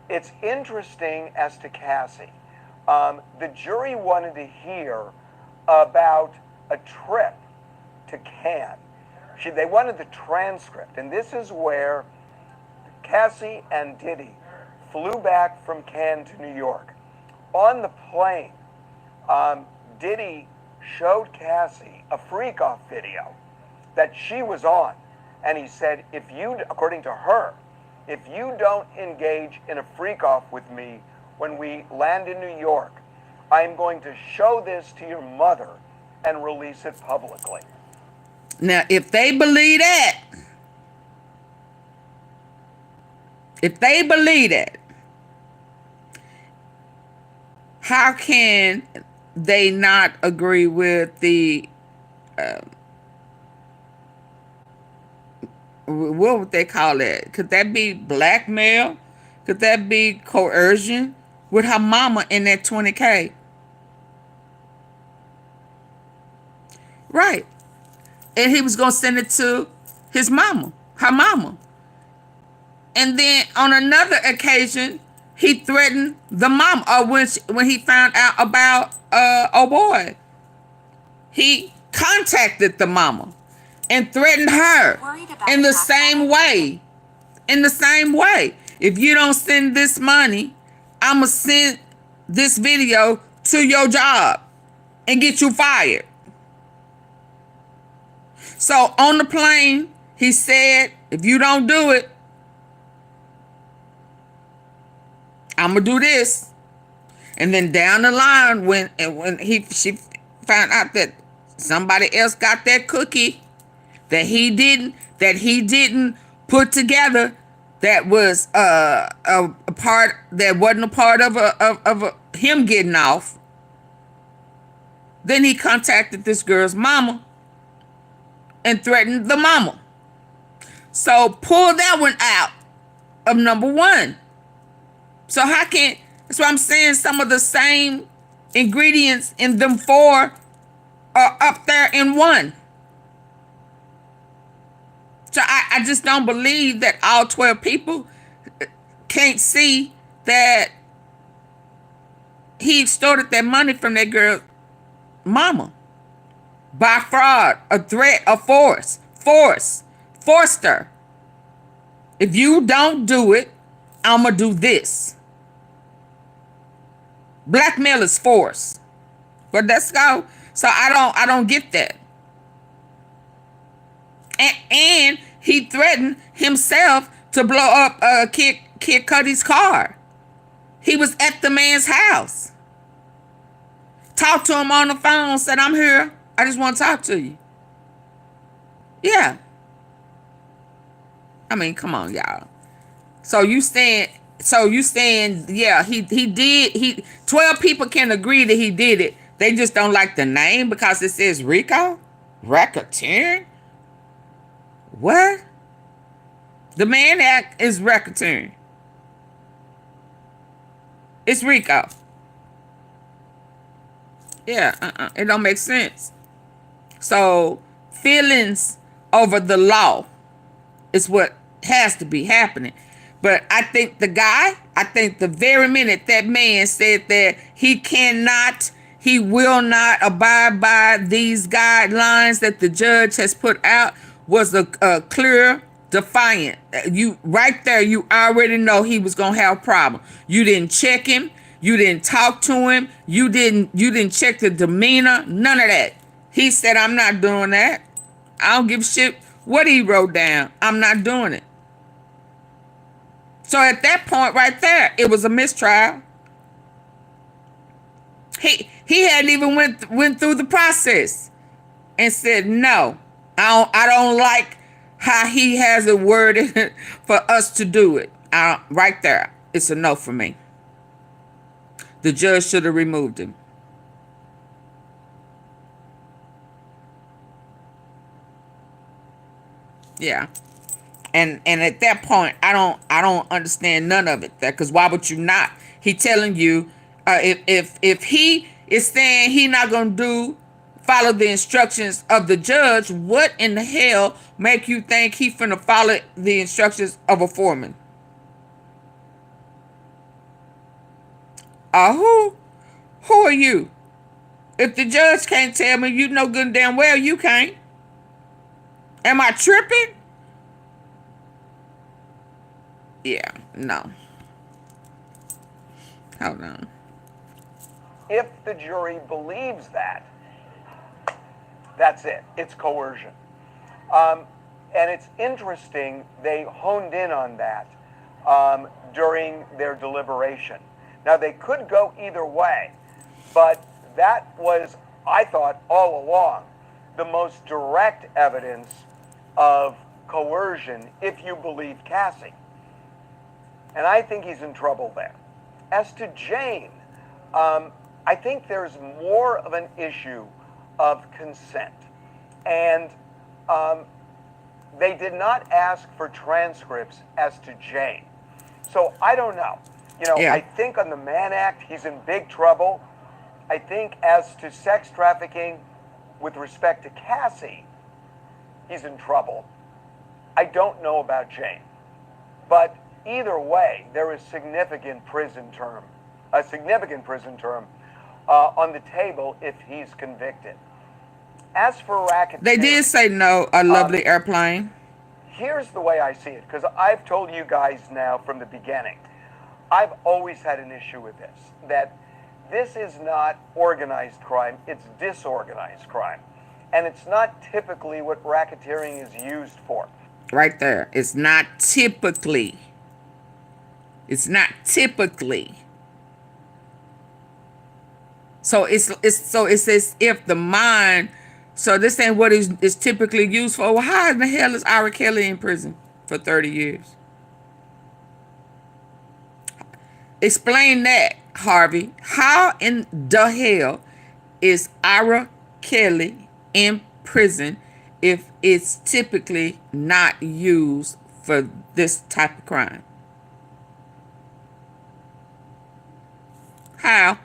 it's interesting as to Cassie. The jury wanted to hear about a trip to Cannes. They wanted the transcript, and this is where Cassie and Diddy flew back from Cannes to New York. On the plane, Diddy showed Cassie a freak-off video that she was on, and he said, if you, according to her, if you don't engage in a freak-off with me when we land in New York, I'm going to show this to your mother and release it publicly. Now, if they believe that, how can they not agree with the, what would they call it? Could that be blackmail? Could that be coercion with her mama in that 20K? Right. And he was going to send it to his mama, her mama. And then on another occasion, he threatened the mom, when he found out about oh boy, he contacted the mama and threatened her in the same way. In the same way. If you don't send this money, I'ma send this video to your job and get you fired. So on the plane, he said, if you don't do it, I'm gonna do this. And then down the line, when she found out that somebody else got that cookie that he didn't put together, that was a part that wasn't a part of him getting off. Then he contacted this girl's mama and threatened the mama. So pull that one out of number one. So how can, that's what I'm saying, some of the same ingredients in them four are up there in one. So I just don't believe that all 12 people can't see that he extorted that money from that girl's mama. By fraud, a threat, a forced her. If you don't do it, I'ma do this. Blackmail is force. But let's go. So I don't get that. And he threatened himself to blow up Kid Cudi's car. He was at the man's house. Talked to him on the phone, said, I'm here. I just want to talk to you. Yeah. I mean, come on, y'all. So you saying, yeah, he did, 12 people can agree that he did it. They just don't like the name because it says Rico? Racketeering? What? The man act is racketeering. It's Rico. Yeah, it don't make sense. So feelings over the law is what has to be happening. But I think the very minute that man said that he will not abide by these guidelines that the judge has put out was a clear defiant. You right there, you already know he was gonna have a problem. You didn't check him, you didn't talk to him, you didn't check the demeanor, none of that. He said, I'm not doing that. I don't give a shit what he wrote down. I'm not doing it. So at that point right there, it was a mistrial. He hadn't even went through the process and said, no, I don't like how he has it worded for us to do it. Right there, it's a no for me. The judge should have removed him. Yeah. And at that point, I don't understand none of it. Because why would you not? He telling you, if he is saying he not gonna follow the instructions of the judge, what in the hell make you think he finna follow the instructions of a foreman? Who? Who are you? If the judge can't tell me, you know good and damn well you can't. Am I tripping? Yeah, no. Hold on. If the jury believes that, that's it. It's coercion. And it's interesting, they honed in on that during their deliberation. Now, they could go either way, but that was, I thought, all along, the most direct evidence of coercion if you believe Cassie. And I think he's in trouble there. As to Jane, I think there's more of an issue of consent. And they did not ask for transcripts as to Jane. So I don't know. You know, Yeah. I think on the Mann Act, he's in big trouble. I think as to sex trafficking with respect to Cassie, he's in trouble. I don't know about Jane. But either way, there is a significant prison term on the table if he's convicted. As for racketeering, They did say no, a lovely airplane. here's the way I see it, because I've told you guys now from the beginning, I've always had an issue with this, that this is not organized crime, it's disorganized crime. And it's not typically what racketeering is used for. Right there. It's not typically. It's not typically. So it's as if the mind. So this ain't what is typically used for. Well, how in the hell is R. Kelly in prison for 30 years? Explain that, Harvey. How in the hell is R. Kelly in prison if it's typically not used for this type of crime? How?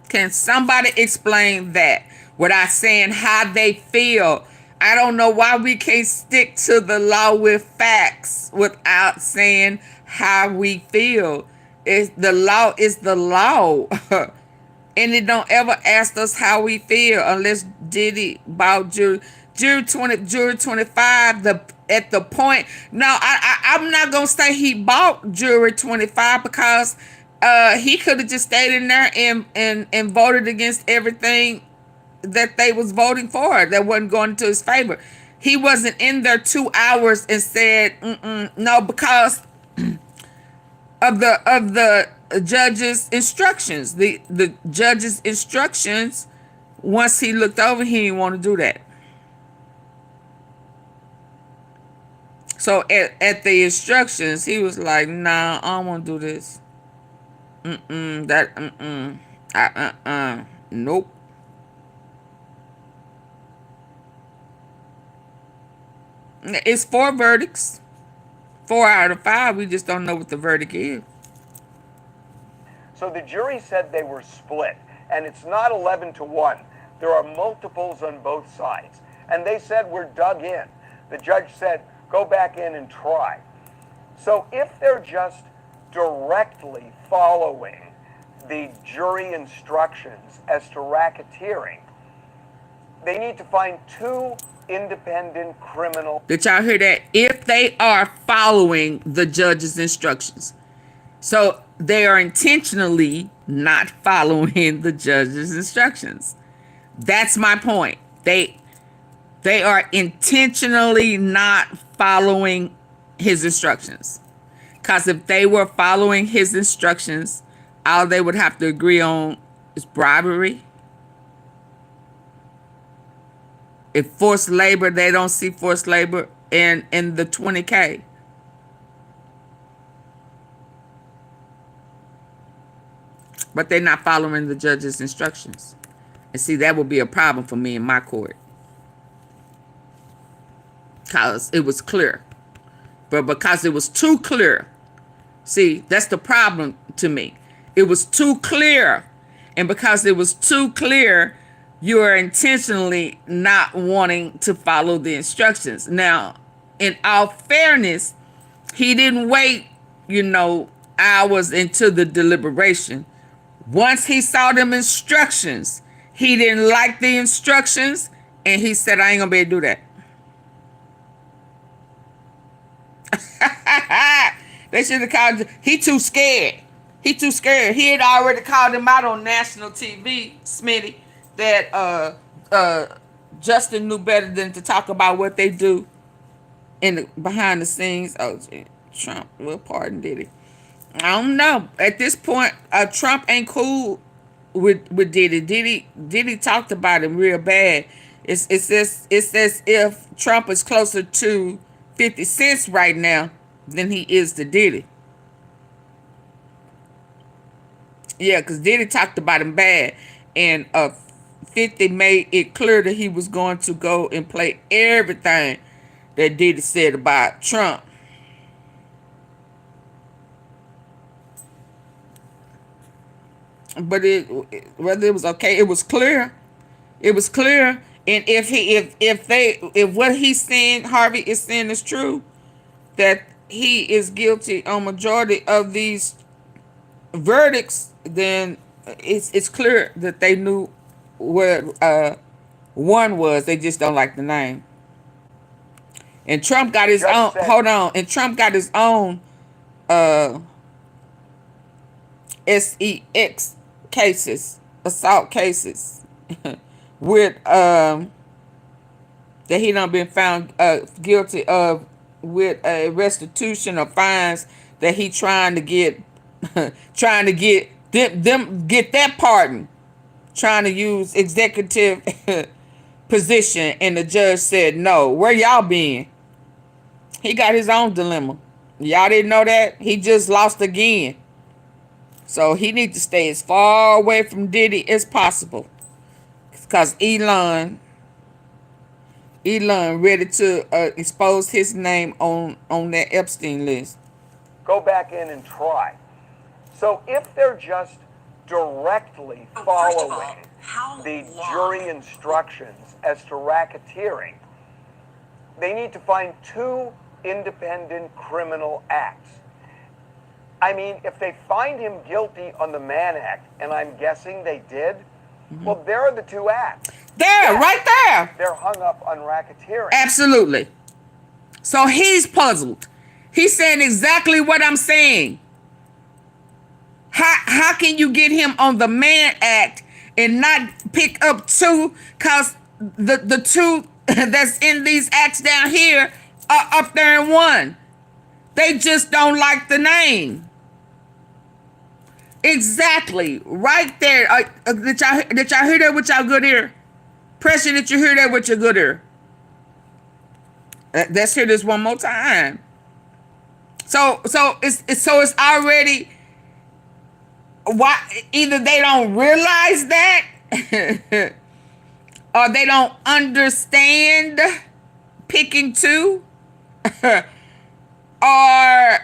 Can somebody explain that without saying how they feel? I don't know why we can't stick to the law with facts without saying how we feel. The law is the law. And it don't ever ask us how we feel unless Diddy bought jury 25 at the point. No, I'm not gonna say he bought jury 25 because he could have just stayed in there and voted against everything that they was voting for that wasn't going to his favor. He wasn't in there 2 hours and said no, because of the judge's instructions. The judge's instructions, once he looked over, he didn't want to do that. So at the instructions, he was like, nah, I don't want to do this. Nope. It's 4 verdicts. 4 out of 5. We just don't know what the verdict is. So the jury said they were split, and it's not 11-1. There are multiples on both sides. And they said we're dug in. The judge said, go back in and try. So if they're just directly following the jury instructions as to racketeering, they need to find 2 independent criminal. Did y'all hear that? If they are following the judge's instructions. So they are intentionally not following the judge's instructions. That's my point. They are intentionally not following his instructions. Because if they were following his instructions, all they would have to agree on is bribery. If forced labor, they don't see forced labor in the 20K. But they're not following the judge's instructions. And see, that would be a problem for me in my court. Because it was clear. But because it was too clear. See, that's the problem to me. It was too clear. And because it was too clear, you are intentionally not wanting to follow the instructions. Now, in all fairness, he didn't wait, hours into the deliberation. Once he saw them instructions, he didn't like the instructions, and he said, I ain't gonna be able to do that. They should have called, he too scared. He too scared. He had already called him out on national TV, Smitty, that Justin knew better than to talk about what they do in the behind the scenes. Oh, gee, Trump, well, pardon Diddy. I don't know. At this point, Trump ain't cool with Diddy. Diddy talked about him real bad. It's as if Trump is closer to 50 Cent right now than he is to Diddy. Yeah, because Diddy talked about him bad, and 50 made it clear that he was going to go and play everything that Diddy said about Trump. But whether it was okay, it was clear. It was clear. And if what he's saying, Harvey is saying is true, that he is guilty on majority of these verdicts, then it's clear that they knew where one was. They just don't like the name. And Trump got his own. Hold on. And Trump got his own SEX cases, assault cases, with that he done been found guilty of, with a restitution of fines that he trying to get them get that pardon, trying to use executive position, and the judge said no. Where y'all been? He got his own dilemma. Y'all didn't know that? He just lost again. So he needs to stay as far away from Diddy as possible, because Elon ready to expose his name on that Epstein list. Go back in and try. So if they're just directly following the jury instructions as to racketeering, they need to find 2 independent criminal acts. I mean, if they find him guilty on the Mann Act, and I'm guessing they did, well, there are the 2 acts. There, right there. They're hung up on racketeering. Absolutely. So he's puzzled. He's saying exactly what I'm saying. How can you get him on the Mann Act and not pick up 2? Because the 2 that's in these acts down here are up there in 1. They just don't like the name. Exactly. Right there. Did y'all hear that with y'all good ear? Pressure, did you hear that with your good ear? Let's hear this one more time. So it's already, why either they don't realize that or they don't understand picking 2 or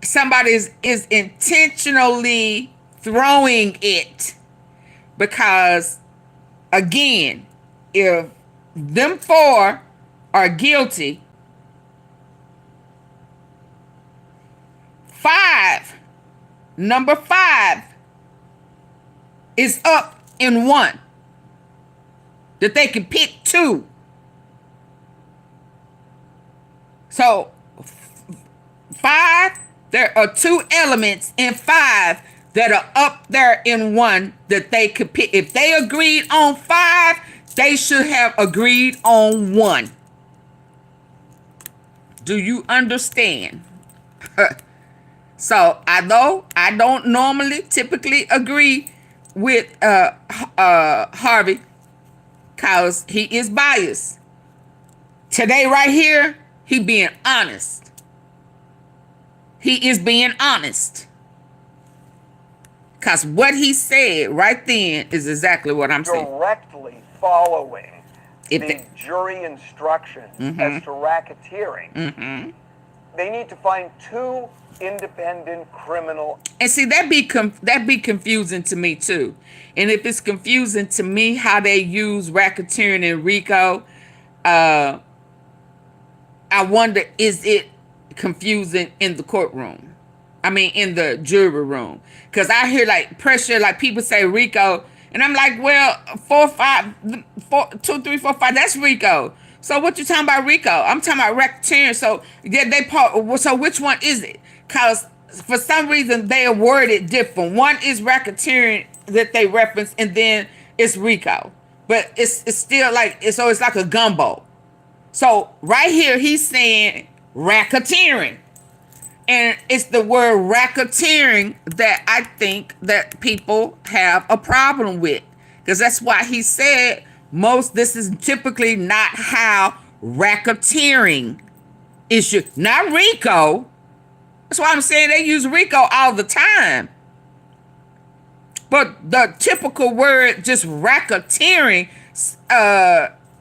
somebody is intentionally throwing it, because again, if them 4 are guilty, 5, number 5 is up in 1, that they can pick 2. So 5, there are 2 elements in 5 that are up there in 1 that they could pick. If they agreed on 5, they should have agreed on 1. Do you understand? So although I don't normally typically agree with Harvey, because he is biased, today right here, he being honest. He is being honest. Because what he said right then is exactly what I'm saying. Directly following the jury instructions as to racketeering, they need to find 2 independent criminal. And see, that be confusing to me too. And if it's confusing to me how they use racketeering and RICO, I wonder, is it confusing in the courtroom. I mean, in the jury room. Because I hear like pressure, like people say RICO. And I'm like, well, 4, 5, 4, 2, 3, 4, 5, that's RICO. So what you talking about RICO? I'm talking about racketeering. So yeah, so which one is it? Because for some reason they are worded different. One is racketeering that they reference, and then it's RICO. But it's still like, it's like a gumbo. So right here, he's saying racketeering. And it's the word racketeering that I think that people have a problem with. Because that's why he said this is typically not how racketeering is. Not RICO. That's why I'm saying they use RICO all the time. But the typical word, just racketeering,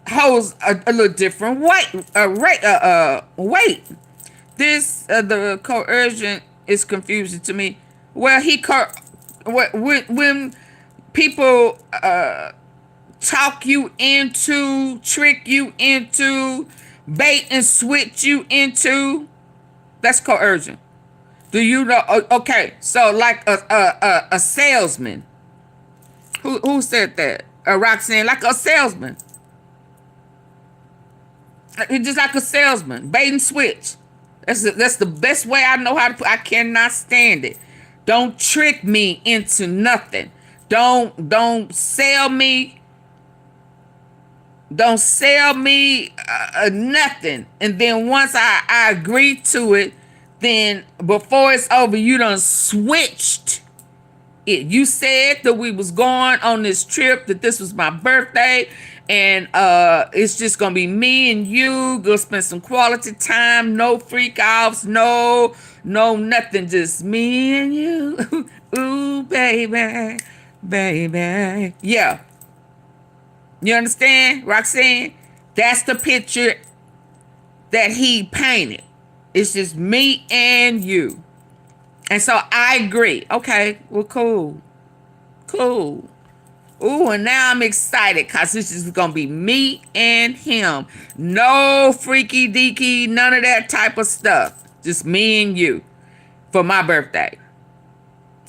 holds a little different weight. This the coercion is confusing to me. Well, when people talk you into, trick you into, bait and switch you into, that's coercion. Do you know? Okay, so like a salesman. Who said that? Roxanne, like a salesman. It's just like a salesman, bait and switch. That's the best way I know how to put. I cannot stand it. Don't trick me into nothing. Don't sell me. Don't sell me nothing. And then once I agree to it, then before it's over, you done switched it. You said that we was going on this trip, that this was my birthday, and it's just gonna be me and you. Gonna spend some quality time. No freak offs. No nothing. Just me and you. Ooh, baby. Yeah. You understand, Roxanne? That's the picture that he painted. It's just me and you. And so I agree. Okay, well, cool. Ooh, and now I'm excited because this is going to be me and him. No freaky deaky, none of that type of stuff. Just me and you for my birthday.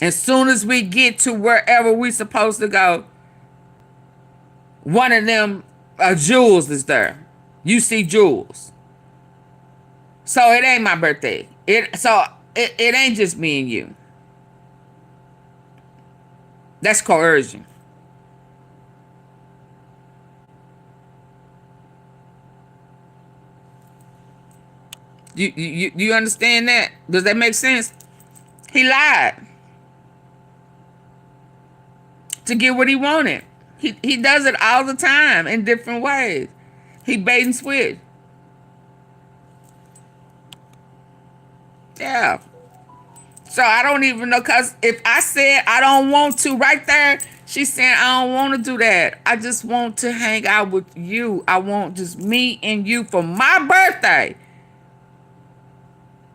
As soon as we get to wherever we're supposed to go, one of them, Jules is there. You see Jules. So it ain't my birthday. It ain't just me and you. That's coercion. You understand that? Does that make sense? He lied to get what he wanted. He does it all the time in different ways. He bait and switch. Yeah. So I don't even know, because if I said I don't want to right there, she's saying I don't want to do that. I just want to hang out with you. I want just me and you for my birthday.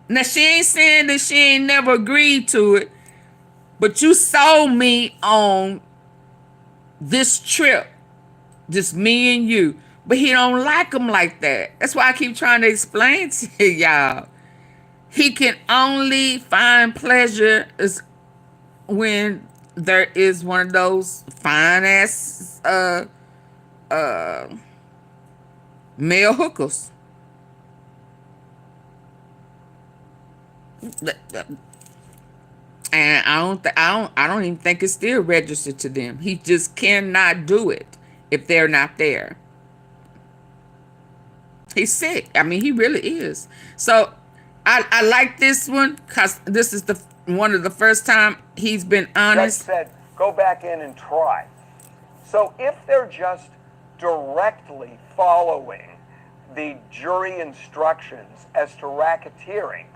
Now, she ain't saying that she ain't never agreed to it, but you sold me on this trip, just me and you. But he don't like them like that. That's why I keep trying to explain to y'all. He can only find pleasure when there is one of those fine ass male hookers. And I don't even think it's still registered to them. He just cannot do it if they're not there. He's sick. I mean, he really is. So I like this one because this is one of the first time he's been honest. Judge said, go back in and try. So if they're just directly following the jury instructions as to racketeering,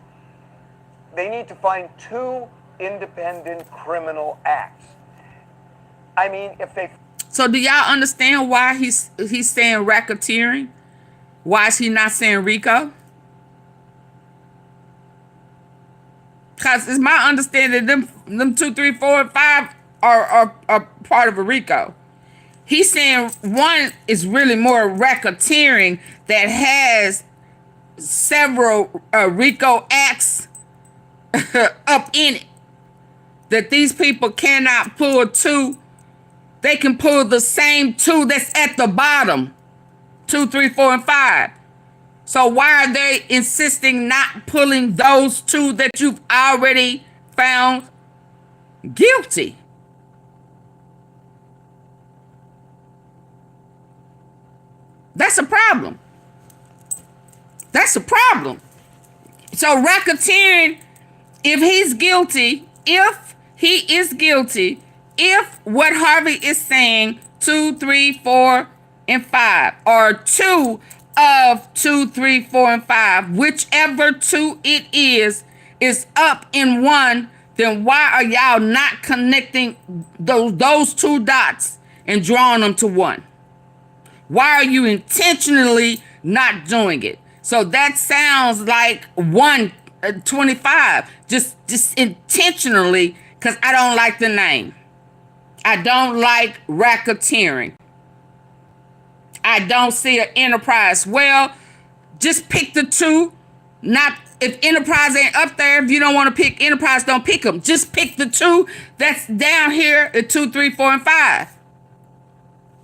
they need to find 2 independent criminal acts. I mean, if they... So do y'all understand why he's saying racketeering? Why is he not saying RICO? Because it's my understanding them 2, 3, 4, and 5 are part of a RICO. He's saying one is really more racketeering that has several RICO acts up in it. That these people cannot pull two. They can pull the same two that's at the bottom. 2, 3, 4, and 5. So why are they insisting not pulling those two that you've already found guilty? That's a problem. That's a problem. So racketeering, if he is guilty, if what Harvey is saying, 2, 3, 4, and 5, or 2 of 2, 3, 4, and 5, whichever 2 it is up in 1, then why are y'all not connecting those 2 dots and drawing them to 1? Why are you intentionally not doing it? So that sounds like 125, just intentionally, because I don't like the name. I don't like racketeering. I don't see an enterprise. Well, just pick the 2. Not if enterprise ain't up there. If you don't want to pick enterprise, don't pick them. Just pick the 2 that's down here at 2, 3, 4, and 5.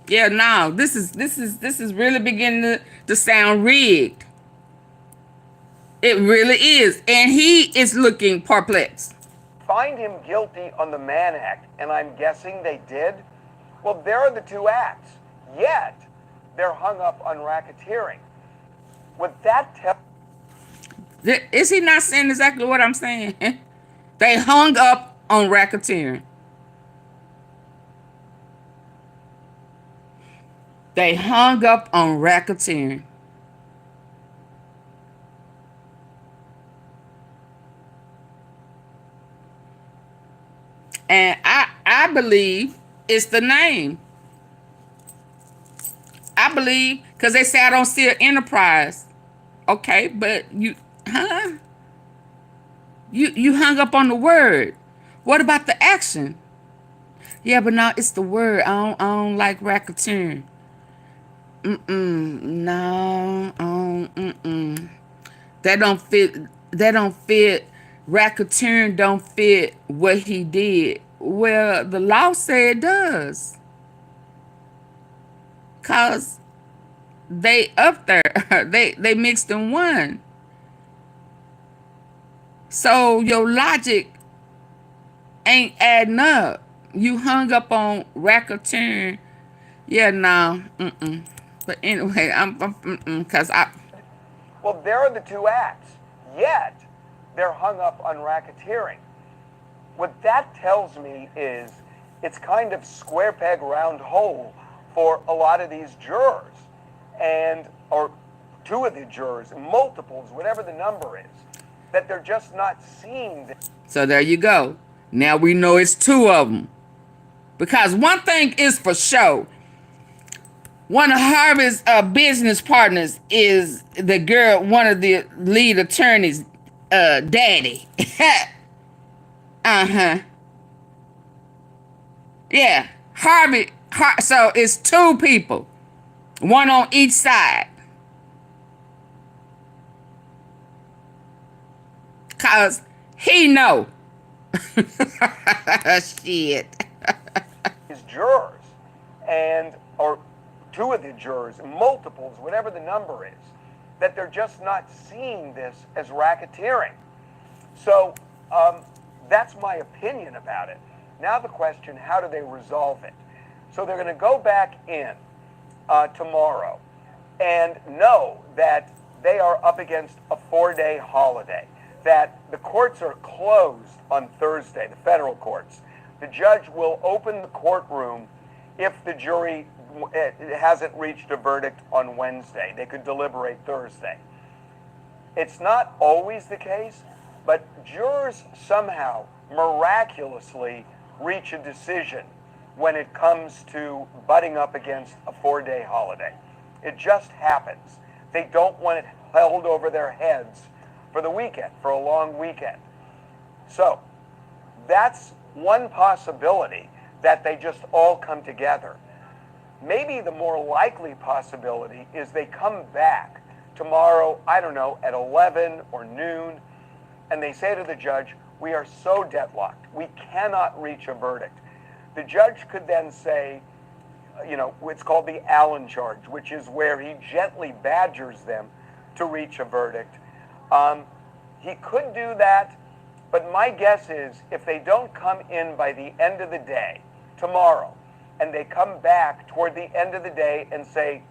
Yeah, no, this is really beginning to sound rigged. It really is, and he is looking perplexed. Find him guilty on the Mann Act, and I'm guessing they did. Well, there are the 2 acts. Yet they're hung up on racketeering. Would that tell? Is he not saying exactly what I'm saying? They hung up on racketeering. They hung up on racketeering. And I believe it's the name. I believe, because they say I don't see an enterprise. Okay, but you hung up on the word. What about the action? Yeah, but now it's the word. I don't like racketeering. No. That don't fit. Racketeering don't fit what he did. Well, the law said it does. Cause they up there. They mixed in one. So your logic ain't adding up. You hung up on racketeering. Yeah, no. But anyway, cause I. Well, there are the 2 acts. Yet they're hung up on racketeering. What that tells me is it's kind of square peg round hole for a lot of these jurors, or 2 of the jurors, multiples, whatever the number is, that they're just not seeing this. So there you go. Now we know it's 2 of them. Because one thing is for sure. One of Harvey's business partners is the girl, one of the lead attorneys, daddy. Yeah, Harvey. So it's 2 people, 1 on each side. Cause he know. Shit. His jurors, or 2 of the jurors, multiples, whatever the number is, that they're just not seeing this as racketeering. So that's my opinion about it. Now the question, how do they resolve it? So they're going to go back in tomorrow and know that they are up against a 4-day holiday, that the courts are closed on Thursday, the federal courts. The judge will open the courtroom if the jury hasn't reached a verdict on Wednesday. They could deliberate Thursday. It's not always the case, but jurors somehow miraculously reach a decision when it comes to butting up against a 4-day holiday. It just happens. They don't want it held over their heads for the weekend, for a long weekend. So that's one possibility, that they just all come together. Maybe the more likely possibility is they come back tomorrow, I don't know, at 11 or noon, and they say to the judge, we are so deadlocked, we cannot reach a verdict. The judge could then say, you know, it's called the Allen charge, which is where he gently badgers them to reach a verdict. He could do that, but my guess is if they don't come in by the end of the day, tomorrow, and they come back toward the end of the day and say,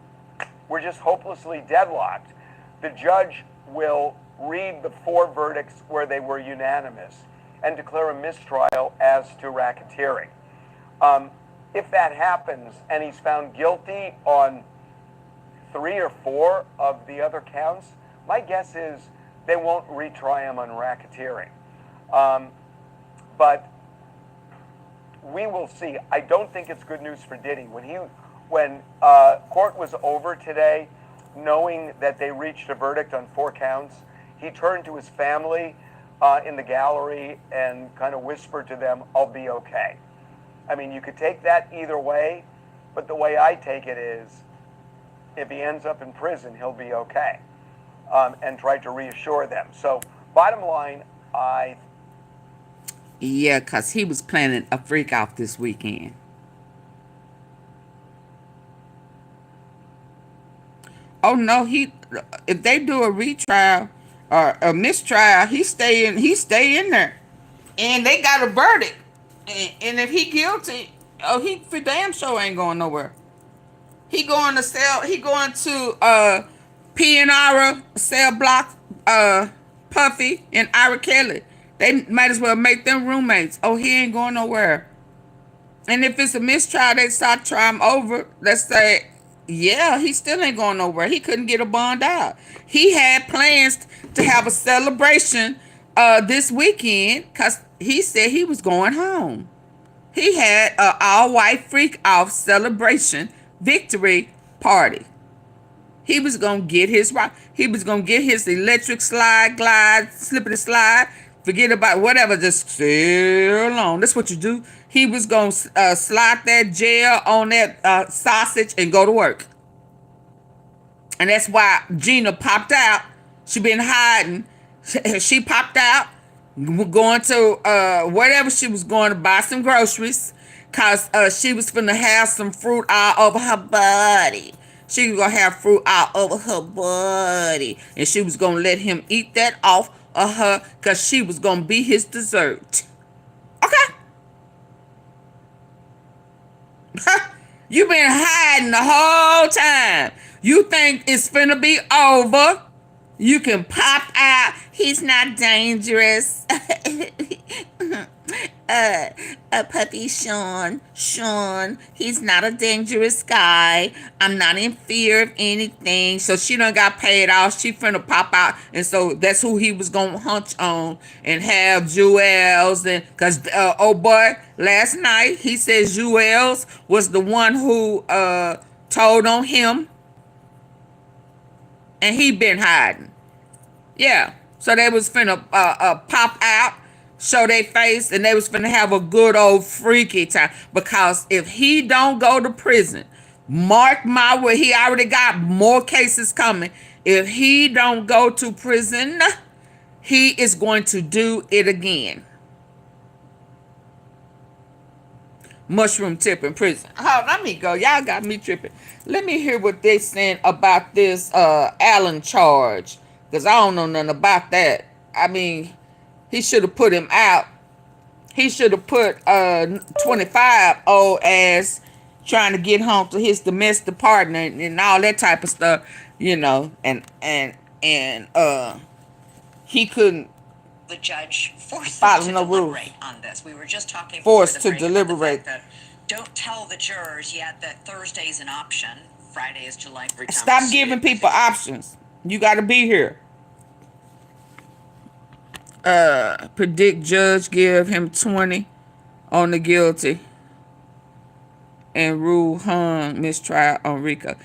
we're just hopelessly deadlocked, the judge will read the 4 verdicts where they were unanimous and declare a mistrial as to racketeering. If that happens and he's found guilty on 3 or 4 of the other counts, my guess is they won't retry him on racketeering. But we will see. I don't think it's good news for Diddy. When court was over today, knowing that they reached a verdict on 4 counts, he turned to his family in the gallery and kind of whispered to them, I'll be okay. I mean, you could take that either way, but the way I take it is, if he ends up in prison, he'll be okay, and try to reassure them. So, bottom line, Yeah, because he was planning a freak off this weekend. Oh, no, if they do a retrial or a mistrial, he stay in there. And they got a verdict. And if he guilty, he for damn sure ain't going nowhere. He going to PNR cell block Puffy and Ira Kelly. They might as well make them roommates. Oh, he ain't going nowhere. And if it's a mistrial, they start trying him over. Let's say, yeah, he still ain't going nowhere. He couldn't get a bond out. He had plans to have a celebration this weekend because he said he was going home. He had an all-white freak-off celebration victory party. He was going to get his rock. He was going to get his electric slide, glide, slippity slide. Forget about whatever. Just sail on. That's what you do. He was going to slide that gel on that sausage and go to work. And that's why Gina popped out. She been hiding. She popped out, going to whatever she was going to buy some groceries, because she was finna have some fruit all over her body. She was going to have fruit all over her body. And she was going to let him eat that off of her because she was going to be his dessert. Okay? You been hiding the whole time. You think it's finna be over. You can pop out. He's not dangerous. Puppy Sean, he's not a dangerous guy. I'm not in fear of anything. So she done got paid off. She finna pop out. And so that's who he was gonna hunch on and have Jewels. And cause oh boy, last night he said Jewels was the one who told on him. And he been hiding. Yeah. So they was finna pop out, show their face, and they was finna have a good old freaky time. Because if he don't go to prison, mark my word, he already got more cases coming. If he don't go to prison, he is going to do it again. Mushroom tip in prison. Oh, let me go. Y'all got me tripping. Let me hear what they saying about this Allen charge. Because I don't know nothing about that. I mean, he should have put him out. He should have put 25 old ass trying to get home to his domestic partner and all that type of stuff, you know. And he couldn't. The judge forced us to deliberate on this. We were just talking forced to deliberate. Don't tell the jurors yet that Thursday is an option. Friday is July. Stop giving people options. You got to be here. Predict judge give him 20 on the guilty and rule hung mistrial on Rico.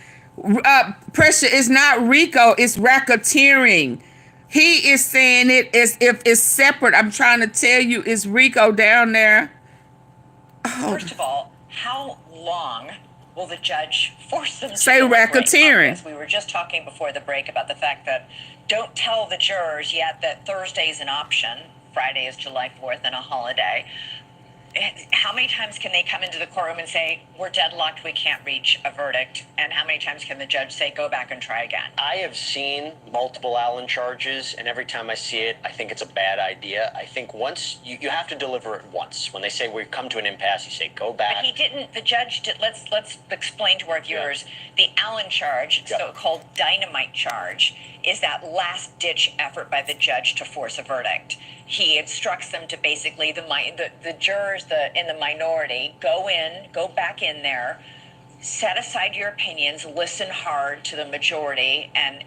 Pressure is not Rico, it's racketeering. He is saying it as if it's separate. I'm trying to tell you, it's Rico down there. First of all, how long will the judge force them to Say deliberate on racketeering. this? We were just talking before the break about the fact that don't tell the jurors yet that Thursday is an option. Friday is July 4th and a holiday. How many times can they come into the courtroom and say, we're deadlocked, we can't reach a verdict? And how many times can the judge say, go back and try again? I have seen multiple Allen charges, and every time I see it, I think it's a bad idea. I think once, you have to deliver it once. When they say we've come to an impasse, you say, go back. But he didn't, the judge did, let's explain to our viewers, the Allen charge, so-called dynamite charge, is that last-ditch effort by the judge to force a verdict. He instructs them to basically, the jurors in the minority, go back in there, set aside your opinions, listen hard to the majority, and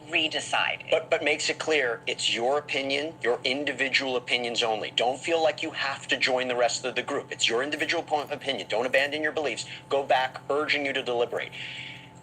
redecide. But makes it clear, it's your opinion, your individual opinions only. Don't feel like you have to join the rest of the group. It's your individual opinion. Don't abandon your beliefs. Go back, urging you to deliberate.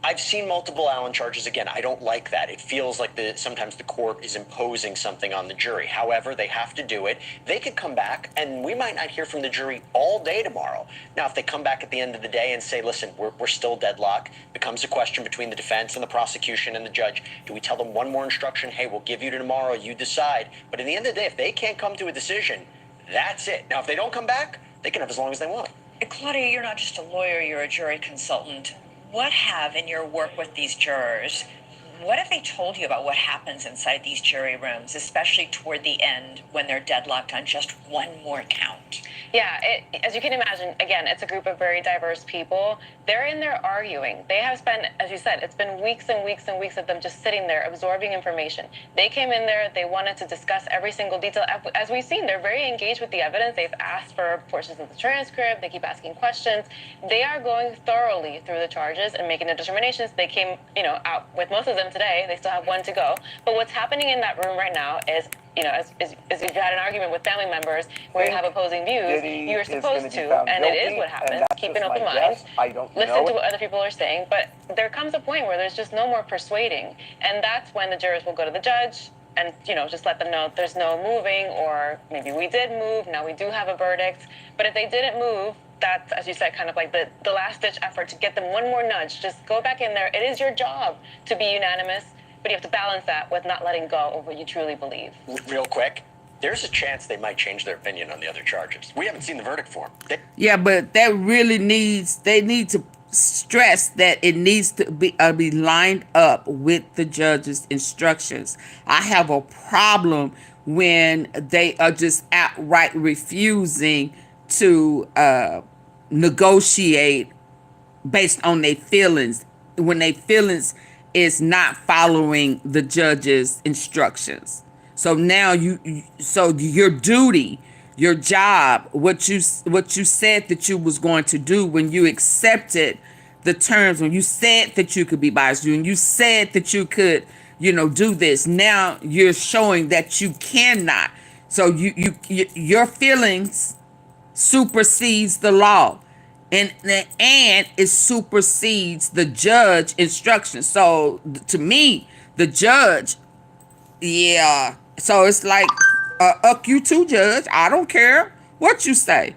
I've seen multiple Allen charges. Again, I don't like that. It feels like sometimes the court is imposing something on the jury. However, they have to do it. They could come back, and we might not hear from the jury all day tomorrow. Now, if they come back at the end of the day and say, listen, we're still deadlocked, becomes a question between the defense and the prosecution and the judge. Do we tell them one more instruction? Hey, we'll give you to tomorrow. You decide. But at the end of the day, if they can't come to a decision, that's it. Now, if they don't come back, they can have as long as they want. Claudia, you're not just a lawyer, you're a jury consultant. What have, in your work with these jurors, what have they told you about what happens inside these jury rooms, especially toward the end when they're deadlocked on just one more count? Yeah, as you can imagine, again, it's a group of very diverse people. They're in there arguing. They have spent, as you said, it's been weeks and weeks and weeks of them just sitting there absorbing information. They came in there, they wanted to discuss every single detail. As we've seen, they're very engaged with the evidence. They've asked for portions of the transcript. They keep asking questions. They are going thoroughly through the charges and making the determinations. They came, out with most of them today. They still have one to go. But what's happening in that room right now is, as if you had an argument with family members where you have opposing views, you're supposed to, and it is what happens, keep an open mind, listen to what other people are saying, but there comes a point where there's just no more persuading, and that's when the jurors will go to the judge and, just let them know there's no moving, or maybe we did move, now we do have a verdict, but if they didn't move, that's, as you said, kind of like the last-ditch effort to get them one more nudge. Just go back in there. It is your job to be unanimous, but you have to balance that with not letting go of what you truly believe. Real quick, there's a chance they might change their opinion on the other charges. We haven't seen the verdict form. Yeah, but that really they need to stress that it needs to be lined up with the judge's instructions. I have a problem when they are just outright refusing to negotiate based on their feelings, when their feelings is not following the judge's instructions. So now your duty, your job, what you said that you was going to do when you accepted the terms, when you said that you could be biased, when you said that you could, do this, now you're showing that you cannot. So your feelings supersedes the law. And it supersedes the judge instructions. So to me, the judge, yeah. So it's like, up you too, judge. I don't care what you say.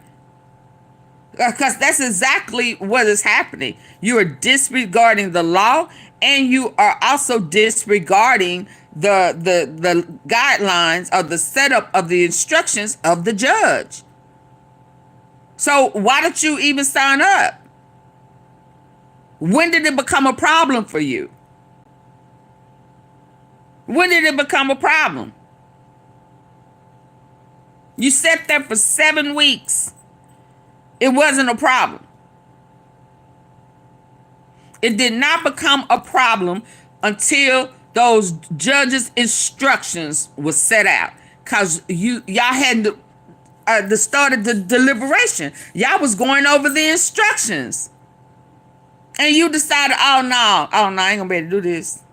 Because that's exactly what is happening. You are disregarding the law, and you are also disregarding the guidelines or the setup of the instructions of the judge. So why don't you even sign up? When did it become a problem for you? When did it become a problem? You sat there for 7 weeks. It wasn't a problem. It did not become a problem until those judges' instructions were set out. Because y'all had the start of the deliberation. Y'all was going over the instructions. And you decided, oh no, I ain't gonna be able to do this.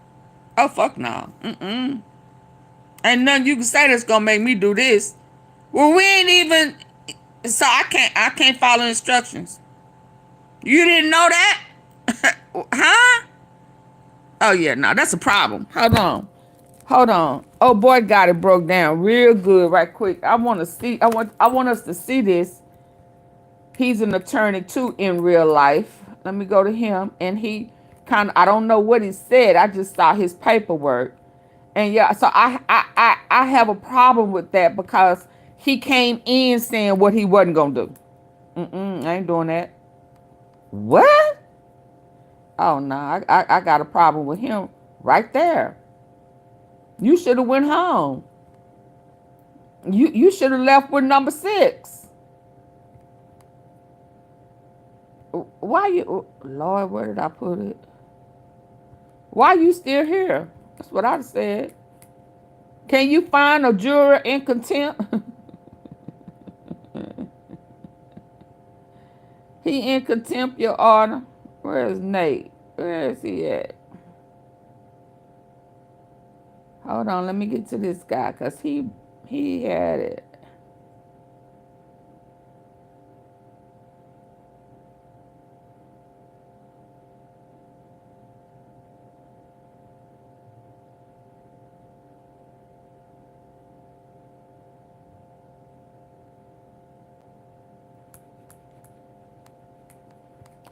Oh, fuck no. Ain't nothing you can say that's gonna make me do this. Well, we ain't even, so I can't follow instructions. You didn't know that? Huh? Oh yeah, no, that's a problem. Hold on. Oh boy, got it broke down real good right quick. I want us to see this. He's an attorney too in real life. Let me go to him. And he kind of, I don't know what he said. I just saw his paperwork. And yeah, so I have a problem with that because he came in saying what he wasn't going to do. I ain't doing that. What? Oh, no, I got a problem with him right there. You should have went home. You should have left with number 6. Why you, Lord, where did I put it? Why you still here? That's what I said. Can you find a juror in contempt? He in contempt, Your Honor. Where is Nate? Where is he at? Hold on, let me get to this guy, because he had it.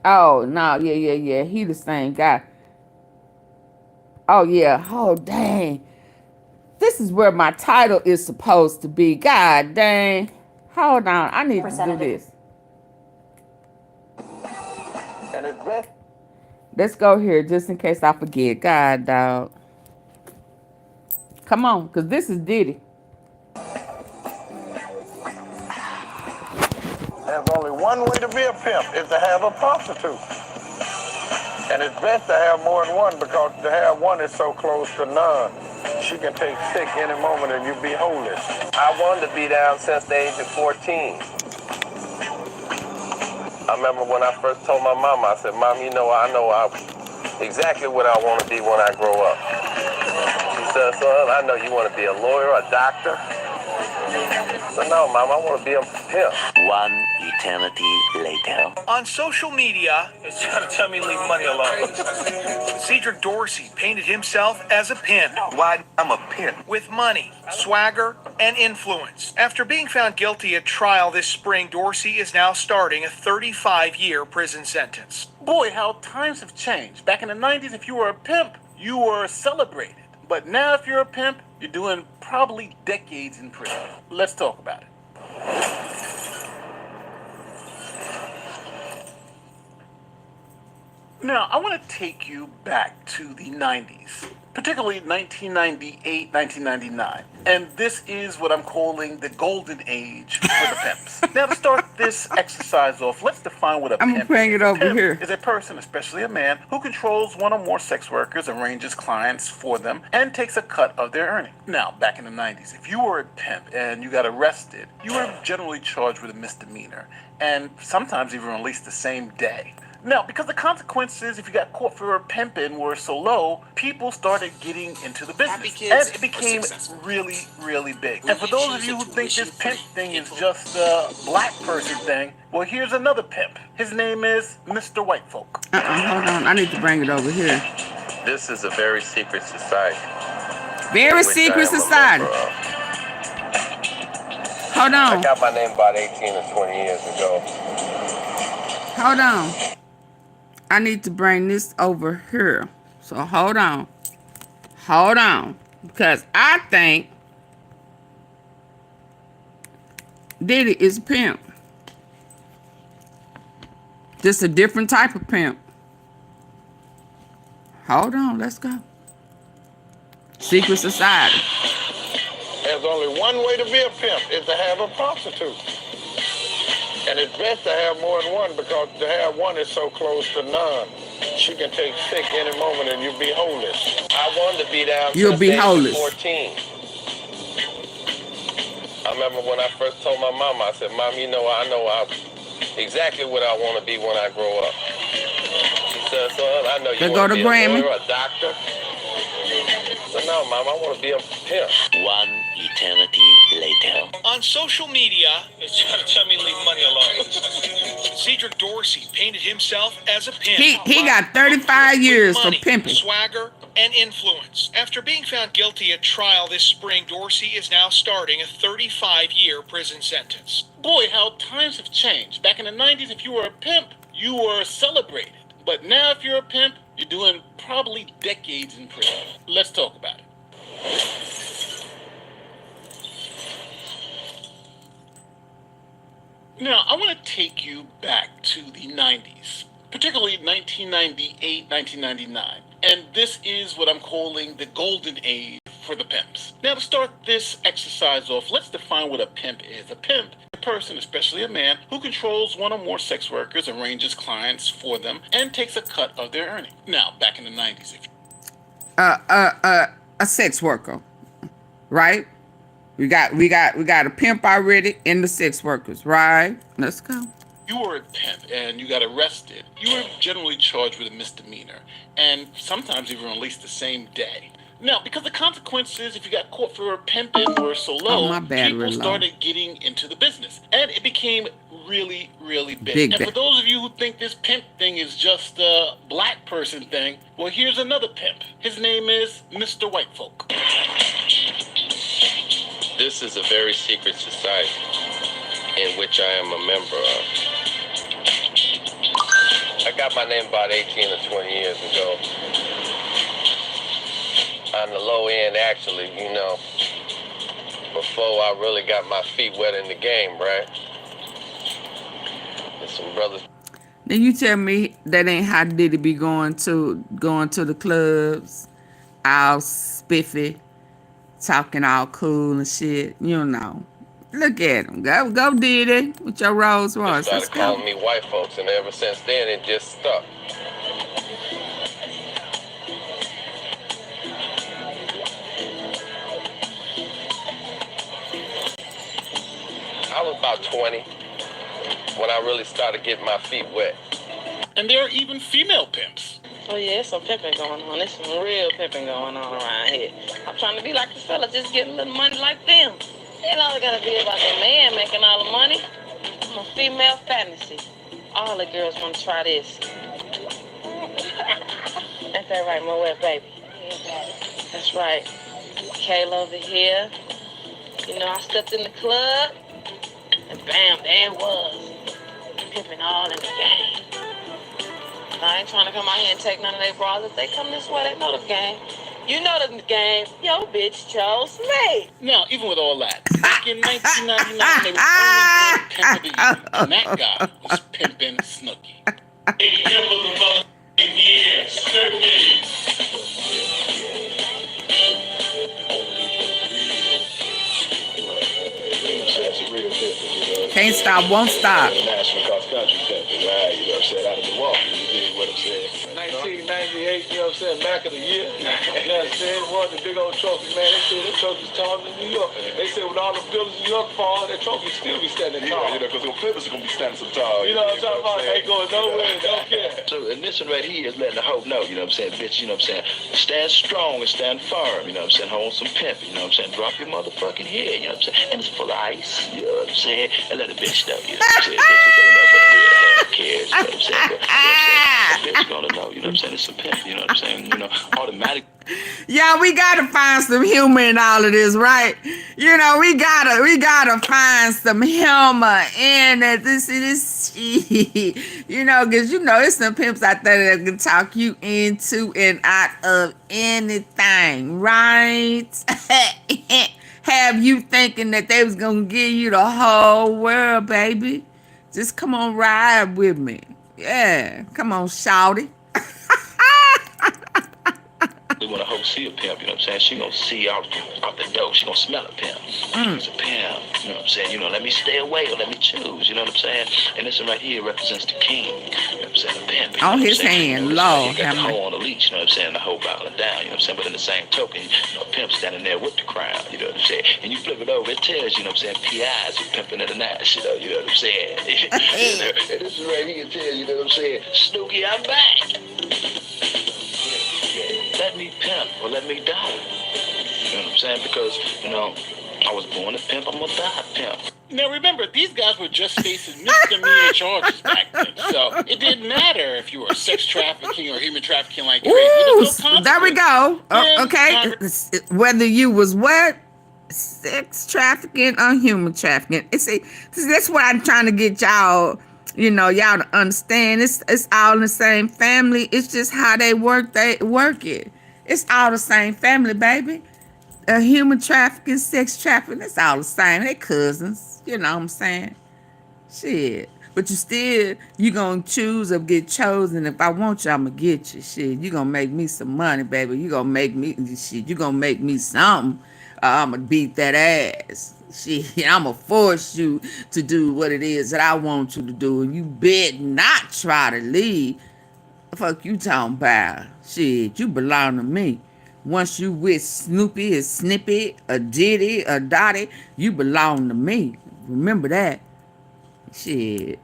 Oh, no, yeah. He the same guy. Oh, yeah. Oh, dang. This is where my title is supposed to be. God dang. Hold on. I need to do this. Let's go here just in case I forget. God, dog. Come on, because this is Diddy. There's only one way to be a pimp, is to have a prostitute. And it's best to have more than one, because to have one is so close to none. She can take sick any moment and you be homeless. I wanted to be down since the age of 14. I remember when I first told my mom, I said, Mom, I know exactly what I want to be when I grow up. She said, son, I know you want to be a lawyer, a doctor. But no, Mom, I want to be a pimp. One eternity later. On social media, it's trying to tell me to leave money alone. Cedric Dorsey painted himself as a pimp. Why I'm a pimp? With money, swagger, and influence. After being found guilty at trial this spring, Dorsey is now starting a 35-year prison sentence. Boy, how times have changed. Back in the 90s, if you were a pimp, you were celebrated. But now if you're a pimp, you're doing probably decades in prison. Let's talk about it. Now, I want to take you back to the 90s, particularly 1998, 1999. And this is what I'm calling the golden age for the pimps. Now, to start this exercise off, let's define what a pimp is. I'm bringing it over pimp here. Is a person, especially a man, who controls one or more sex workers, arranges clients for them, and takes a cut of their earning. Now, back in the 90s, if you were a pimp and you got arrested, you were generally charged with a misdemeanor, and sometimes even released the same day. Now, because the consequences, if you got caught for pimping, were so low, people started getting into the business. And it became really, really big. And for those of you who think this pimp thing is just a black person thing, well, here's another pimp. His name is Mr. White Folk. Hold on. I need to bring it over here. This is a very secret society. Very secret society. Hold on. I got my name about 18 or 20 years ago. Hold on. I need to bring this over here. So hold on. Hold on. Because I think Diddy is a pimp. Just a different type of pimp. Hold on. Let's go. Secret society. There's only one way to be a pimp, is to have a prostitute. And it's best to have more than one, because to have one is so close to none. She can take sick any moment and you'll be homeless. I wanted to be down You'll since be the age of homeless. 14. I remember when I first told my mom, I said, Mom, I know exactly what I want to be when I grow up. She said, son, I know you want to be a lawyer, a doctor. But no, Mom, I want to be a pimp. One eternity later. On social media, it's trying to tell me to leave money alone. Cedric Dorsey painted himself as a pimp. He got 35 years for pimping. Swagger, and influence. After being found guilty at trial this spring, Dorsey is now starting a 35-year prison sentence. Boy, how times have changed. Back in the 90s, if you were a pimp, you were celebrated. But now if you're a pimp, you're doing probably decades in prison. Let's talk about it. Now, I want to take you back to the 90s, particularly 1998, 1999. And this is what I'm calling the golden age for the pimps. Now, to start this exercise off, let's define what a pimp is. A pimp is a person, especially a man, who controls one or more sex workers, arranges clients for them, and takes a cut of their earning. Now, back in the 90s, if a sex worker, right? We got a pimp already in the sex workers, right? Let's go. you were a pimp and you got arrested, you were generally charged with a misdemeanor, and sometimes even released the same day. Now, because the consequences, if you got caught for pimping, were so low, people started getting into the business. And it became really, really big. And for those of you who think this pimp thing is just a black person thing, well, here's another pimp. His name is Mr. White Folk. This is a very secret society in which I am a member of. I got my name about 18 or 20 years ago. On the low end, actually, you know, before I really got my feet wet in the game, right? And some brothers. Then you tell me that ain't how Diddy be going to the clubs, all spiffy, talking all cool and shit. You know, look at him. Go Diddy with your Rolls Royce. They started calling me white folks, and ever since then it just stuck. I was about 20 when I really started getting my feet wet. And there are even female pimps. Oh yeah, there's some pimping going on. There's some real pimping going on around here. I'm trying to be like the fella, just getting a little money like them. Ain't all it gotta be about the man making all the money. I'm a female fantasy. All the girls want to try this. Ain't that right, my wet baby? That's right. Kayla over here. You know, I stepped in the club. And bam, there it was. Pimping all in the game. I ain't trying to come out here and take none of their bras. If they come this way, they know the game. You know the game. Yo, bitch chose me. Now, even with all that, back in 1999, they were only doing Pimp of the Year. And that guy was Pimping Snooki. Can't stop, won't stop. National cross country champion, right? You know what I'm saying? Out of Milwaukee, you did what I'm saying. 1998, you know what I'm saying? Mac of the year. You know what I'm saying? Won the big old trophy, man. They said that trophy's taller than New York. They said when all the buildings in New York fall, that trophy still be standing tall. You know, because the Clippers are going to be standing so tall. You know what I'm talking about? Ain't going nowhere, don't care. So, and this one right here is letting the hope know, you know what I'm saying? Bitch, you know what I'm saying? Stand strong and stand firm, you know what I'm saying? Hold some pimp, you know what I'm saying? Drop your motherfucking head, you know what I'm saying? And it's full of ice, you know what I'm saying? And let the bitch know, you know what I'm saying? Bitch, cares, you know what I'm saying? But, you know what I'm saying? The bitch gonna know, you know what I'm saying? It's a pimp, you know what I'm saying? You know, automatic. Yeah, we gotta find some humor in all of this, right? You know, we gotta find some humor in it. This shit. You know, because you know, it's some pimps out there that can talk you into and out of anything, right? Have you thinking that they was gonna give you the whole world, baby? Just come on, ride with me. Yeah, come on, shawty. When a hoe see a pimp, you know what I'm saying? She gonna see out the door. She gonna smell a pimp. It's a pimp. You know what I'm saying? You know, let me stay away or let me choose. You know what I'm saying? And this one right here represents the king. You know what I'm saying? The pimp. On his hand, Lord. You got the hoe on the leash. You know what I'm saying? The hoe bowing down. You know what I'm saying? But in the same token, you know, a pimp standing there with the crown. You know what I'm saying? And you flip it over, it tells you know what I'm saying? PIs are pimping at the nash. You know what I'm saying? And this is right here tells you know what I'm saying? Snooki, I'm back. Let me pimp or let me die. You know what I'm saying? Because, you know, I was born a pimp, I'm gonna die a pimp. Now remember, these guys were just facing misdemeanor charges back then. So it didn't matter if you were sex trafficking or human trafficking like crazy. Ooh, there we go. Okay. Whether you was what? Sex trafficking or human trafficking. See, that's what I'm trying to get y'all You know, y'all to understand. It's all in the same family. It's just how they work it. It's all the same family, baby. Human trafficking, sex trafficking, it's all the same. They cousins. You know what I'm saying? Shit. But you gonna choose or get chosen. If I want you, I'ma get you. Shit, you gonna make me some money, baby. You gonna make me shit. You gonna make me something. I'ma beat that ass. Shit, I'ma force you to do what it is that I want you to do. And you bet not try to leave. The fuck you talking about? Shit, you belong to me. Once you with Snoopy or Snippy or Diddy or Dottie, you belong to me. Remember that. Shit.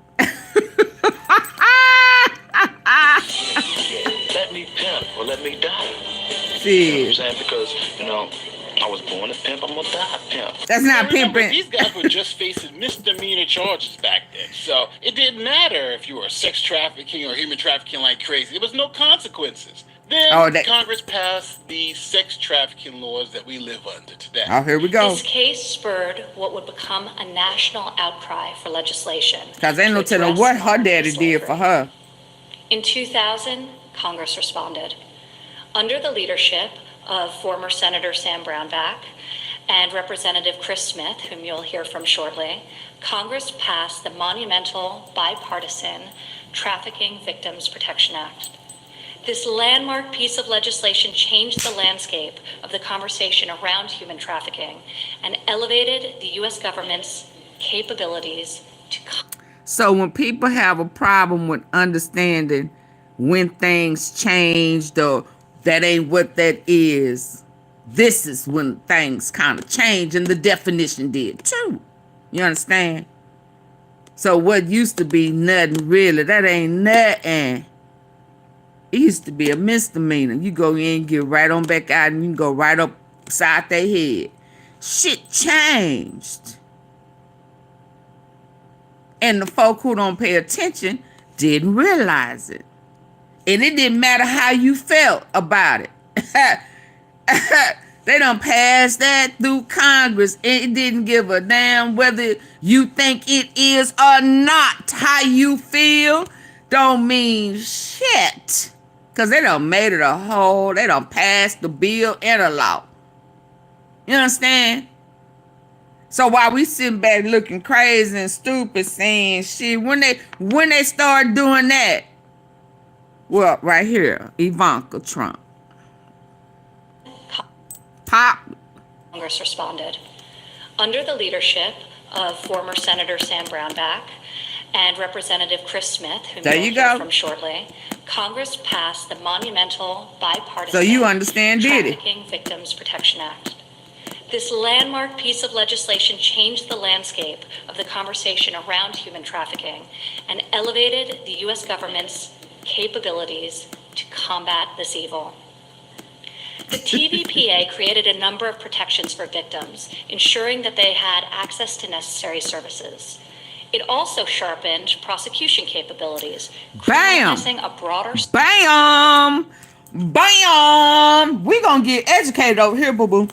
Let me pimp or let me die. Shit. You know what I'm saying? Because, you know, I was born a pimp, I'm gonna die a pimp. That's not Remember, pimping. these guys were just facing misdemeanor charges back then. So it didn't matter if you were sex trafficking or human trafficking like crazy. There was no consequences. Then Congress passed the sex trafficking laws that we live under today. Oh, here we go. This case spurred what would become a national outcry for legislation. Because ain't no telling what her daddy did for her. In 2000, Congress responded. Under the leadership of former Senator Sam Brownback and Representative Chris Smith, whom you'll hear from shortly, Congress passed the monumental bipartisan Trafficking Victims Protection Act. This landmark piece of legislation changed the landscape of the conversation around human trafficking and elevated the U.S. government's capabilities to... So when people have a problem with understanding when things changed or that ain't what that is, this is when things kind of change, and the definition did too. You understand? So what used to be nothing really, that ain't nothing. It used to be a misdemeanor. You go in, get right on back out, and you can go right up beside their head. Shit changed. And the folk who don't pay attention didn't realize it. And it didn't matter how you felt about it. They done passed that through Congress. It didn't give a damn whether you think it is or not. How you feel don't mean shit. Because they done made it a whole, they done passed the bill and a law. You understand? So while we sitting back looking crazy and stupid saying shit, when they start doing that, well, right here, Ivanka Trump. Pop. Congress responded. Under the leadership of former Senator Sam Brownback and Representative Chris Smith, whom you'll hear from shortly, Congress passed the monumental bipartisan Trafficking Victims Protection Act. This landmark piece of legislation changed the landscape of the conversation around human trafficking and elevated the U.S. government's capabilities to combat this evil. The TVPA created a number of protections for victims, ensuring that they had access to necessary services. It also sharpened prosecution capabilities, criminalizing a broader... Bam! Bam! We gonna get educated over here, boo-boo.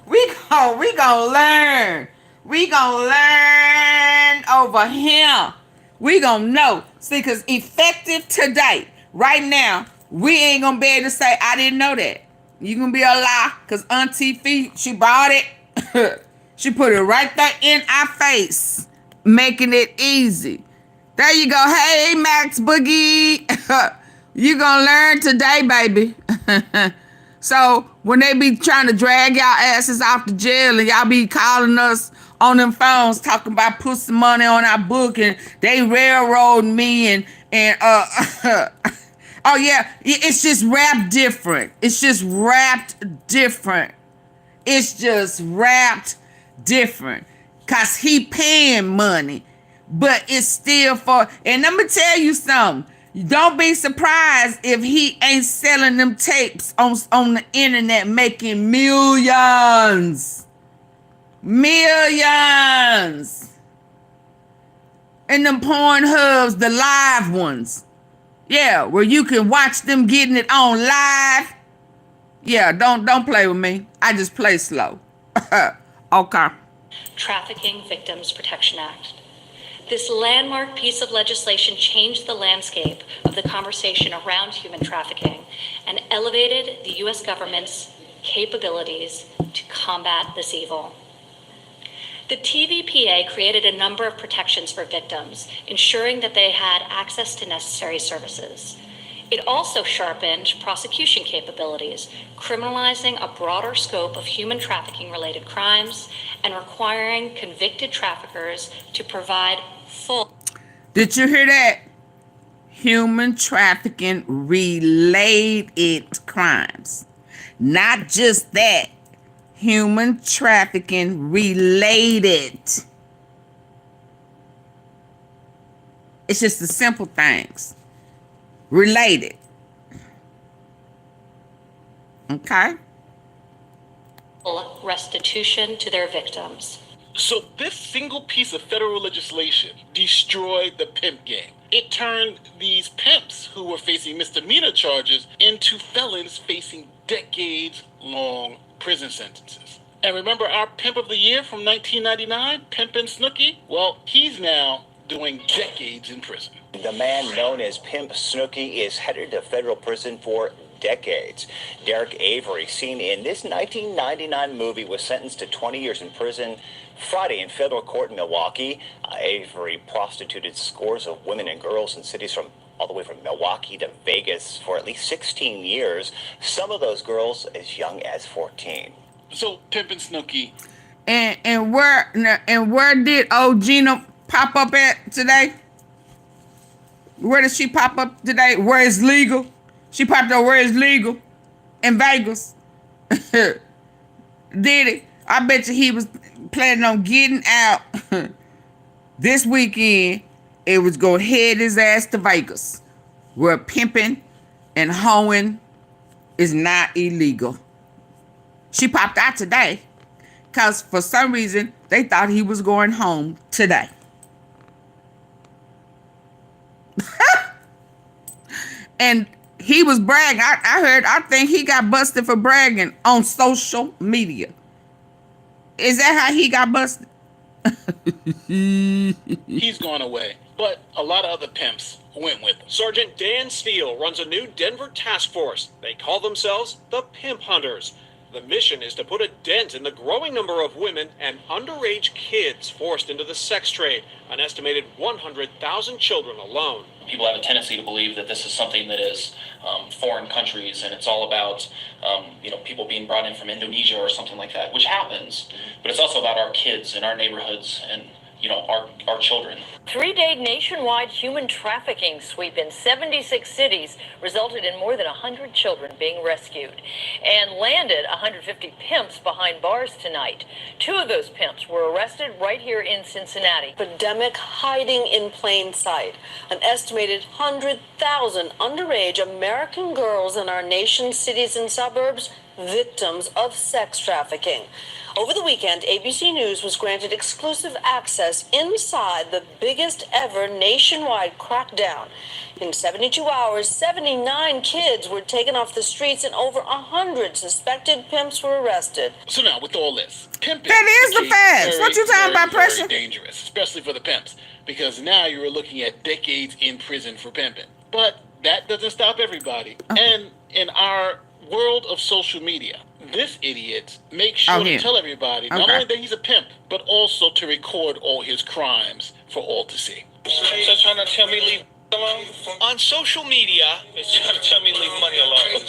We gonna learn. We gonna learn over here. We gonna know. See, because effective today, right now, we ain't gonna be able to say, I didn't know that. You gonna be a lie, because AunTeaFee, she brought it. She put it right there in our face, making it easy. There you go. Hey, Max Boogie. You gonna learn today, baby. So when they be trying to drag y'all asses off the jail and y'all be calling us on them phones talking about put some money on our book and they railroading me and oh yeah, it's just wrapped different. It's just wrapped different. It's just wrapped different. Cause he paying money. But it's still for, and let me tell you something. Don't be surprised if he ain't selling them tapes on the internet making millions. Millions. And them porn hubs, the live ones. Yeah, where you can watch them getting it on live. Yeah, don't play with me. I just play slow. Okay. Trafficking Victims Protection Act. This landmark piece of legislation changed the landscape of the conversation around human trafficking and elevated the U.S. government's capabilities to combat this evil. The TVPA created a number of protections for victims, ensuring that they had access to necessary services. It also sharpened prosecution capabilities, criminalizing a broader scope of human trafficking-related crimes and requiring convicted traffickers to provide full... Did you hear that? Human trafficking related crimes. Not just that. Human trafficking related. It's just the simple things. Related. Okay? Restitution to their victims. So this single piece of federal legislation destroyed the pimp game. It turned these pimps who were facing misdemeanor charges into felons facing decades-long prison sentences. And remember our pimp of the year from 1999, Pimpin' Snooki? Well, he's now doing decades in prison. The man known as Pimp Snooki is headed to federal prison for decades. Derek Avery, seen in this 1999 movie, was sentenced to 20 years in prison Friday in federal court in Milwaukee. Avery prostituted scores of women and girls in cities from all the way from Milwaukee to Vegas for at least 16 years. Some of those girls as young as 14. So Pimpin' Snooki. And where did old Gina pop up at today? Where did she pop up today? Where is legal? She popped up where is legal? In Vegas. Diddy. I bet you he was planning on getting out this weekend. It was going to head his ass to Vegas, where pimping and hoeing is not illegal. She popped out today because for some reason they thought he was going home today. And he was bragging. I think he got busted for bragging on social media. Is that how he got busted? He's gone away, but a lot of other pimps went with him. Sergeant Dan Steele runs a new Denver task force. They call themselves the Pimp Hunters. The mission is to put a dent in the growing number of women and underage kids forced into the sex trade, an estimated 100,000 children alone. People have a tendency to believe that this is something that is foreign countries, and it's all about people being brought in from Indonesia or something like that, which happens. But it's also about our kids and our neighborhoods and our children. 3-day nationwide human trafficking sweep in 76 cities resulted in more than 100 children being rescued and landed 150 pimps behind bars tonight. 2 of those pimps were arrested right here in Cincinnati. Epidemic hiding in plain sight. An estimated 100,000 underage American girls in our nation's cities and suburbs victims of sex trafficking. Over the weekend, ABC News was granted exclusive access inside the biggest ever nationwide crackdown. In 72 hours, 79 kids were taken off the streets and over 100 suspected pimps were arrested. So now, with all this, pimping that is the facts. What you talking about, very Pressure? Dangerous, especially for the pimps, because now you're looking at decades in prison for pimping. But that doesn't stop everybody. And in our world of social media, this idiot makes sure to tell everybody not only that he's a pimp, but also to record all his crimes for all to see. So trying to tell me leave alone? On social media, it's trying to tell me leave money alone.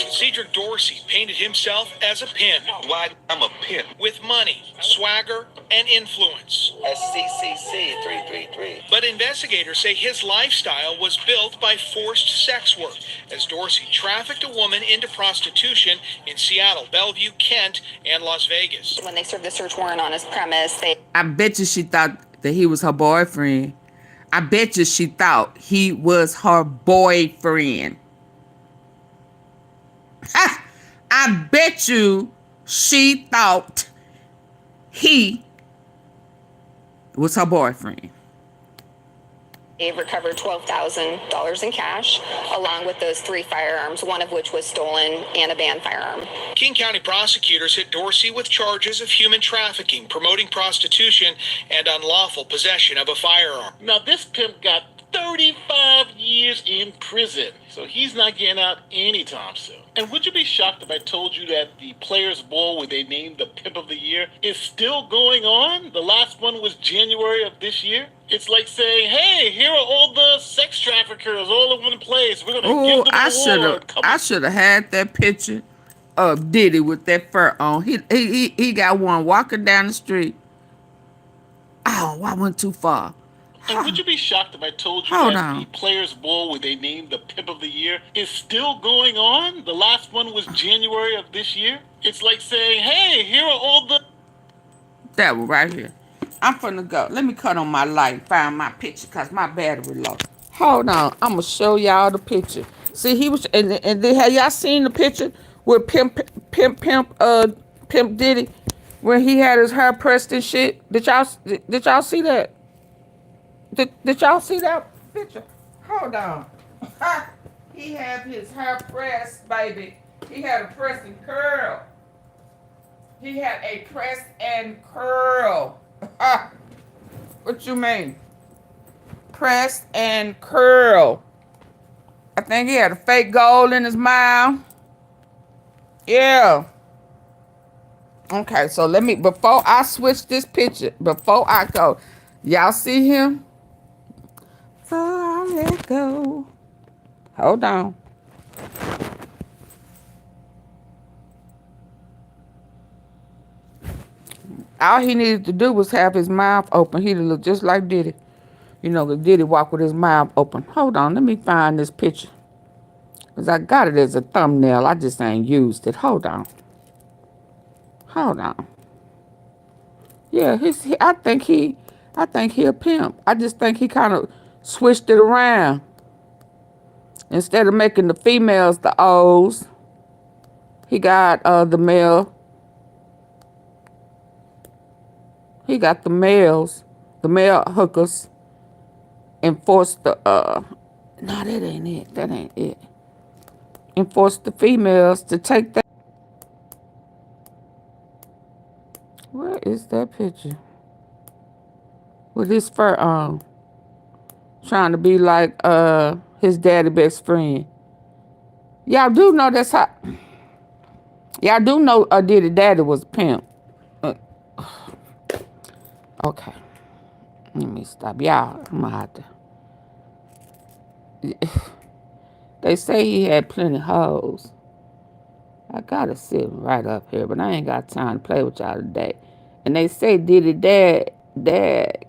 Cedric Dorsey painted himself as a pimp. Why I'm a pimp? With money, swagger, and influence. SCCC 333. But investigators say his lifestyle was built by forced sex work, as Dorsey trafficked a woman into prostitution in Seattle, Bellevue, Kent, and Las Vegas. When they served the search warrant on his premise, I bet you she thought that he was her boyfriend. I bet you she thought he was her boyfriend. Ha! I bet you she thought he was her boyfriend. They've recovered $12,000 in cash, along with those 3 firearms, one of which was stolen, and a banned firearm. King County prosecutors hit Dorsey with charges of human trafficking, promoting prostitution, and unlawful possession of a firearm. Now, this pimp got 35 years in prison, so he's not getting out anytime soon. And would you be shocked if I told you that the Players Ball, where they named the Pimp of the Year, is still going on? The last one was January of this year. It's like saying, hey, here are all the sex traffickers all in one place. We're going to give them an award. I should have had that picture of Diddy with that fur on. He got one walking down the street. Oh, I went too far. And would you be shocked if I told you that the Players Ball, where they named the Pimp of the Year, is still going on? The last one was January of this year. It's like saying, hey, here are all the... That one right here. I'm finna go. Let me cut on my light and find my picture because my battery low. Hold on. I'm going to show y'all the picture. See, he was... And then have y'all seen the picture with Pimp Diddy when he had his hair pressed and shit? Did y'all see that? Did y'all see that picture? Hold on. He had his hair pressed, baby. He had a press and curl. He had a press and curl. What you mean? Press and curl. I think he had a fake gold in his mouth. Yeah. Okay, so let me, before I switch this picture, before I go, y'all see him? So I'll let go. Hold on. All he needed to do was have his mouth open. He'd look just like Diddy. You know, Diddy walk with his mouth open. Hold on, let me find this picture. Because I got it as a thumbnail. I just ain't used it. Hold on. Hold on. Yeah, I think he a pimp. I just think he kind of switched it around. Instead of making the females the O's, he got the male. He got the males, the male hookers, and forced the no, that ain't it. That ain't it. And forced the females to take that. Where is that picture? With his fur on. Trying to be like his daddy best friend. Y'all do know that's how. Y'all do know Diddy daddy was a pimp. Okay. Let me stop. Y'all, I'm gonna have to. They say he had plenty of hoes. I gotta sit right up here, but I ain't got time to play with y'all today. And they say Diddy dad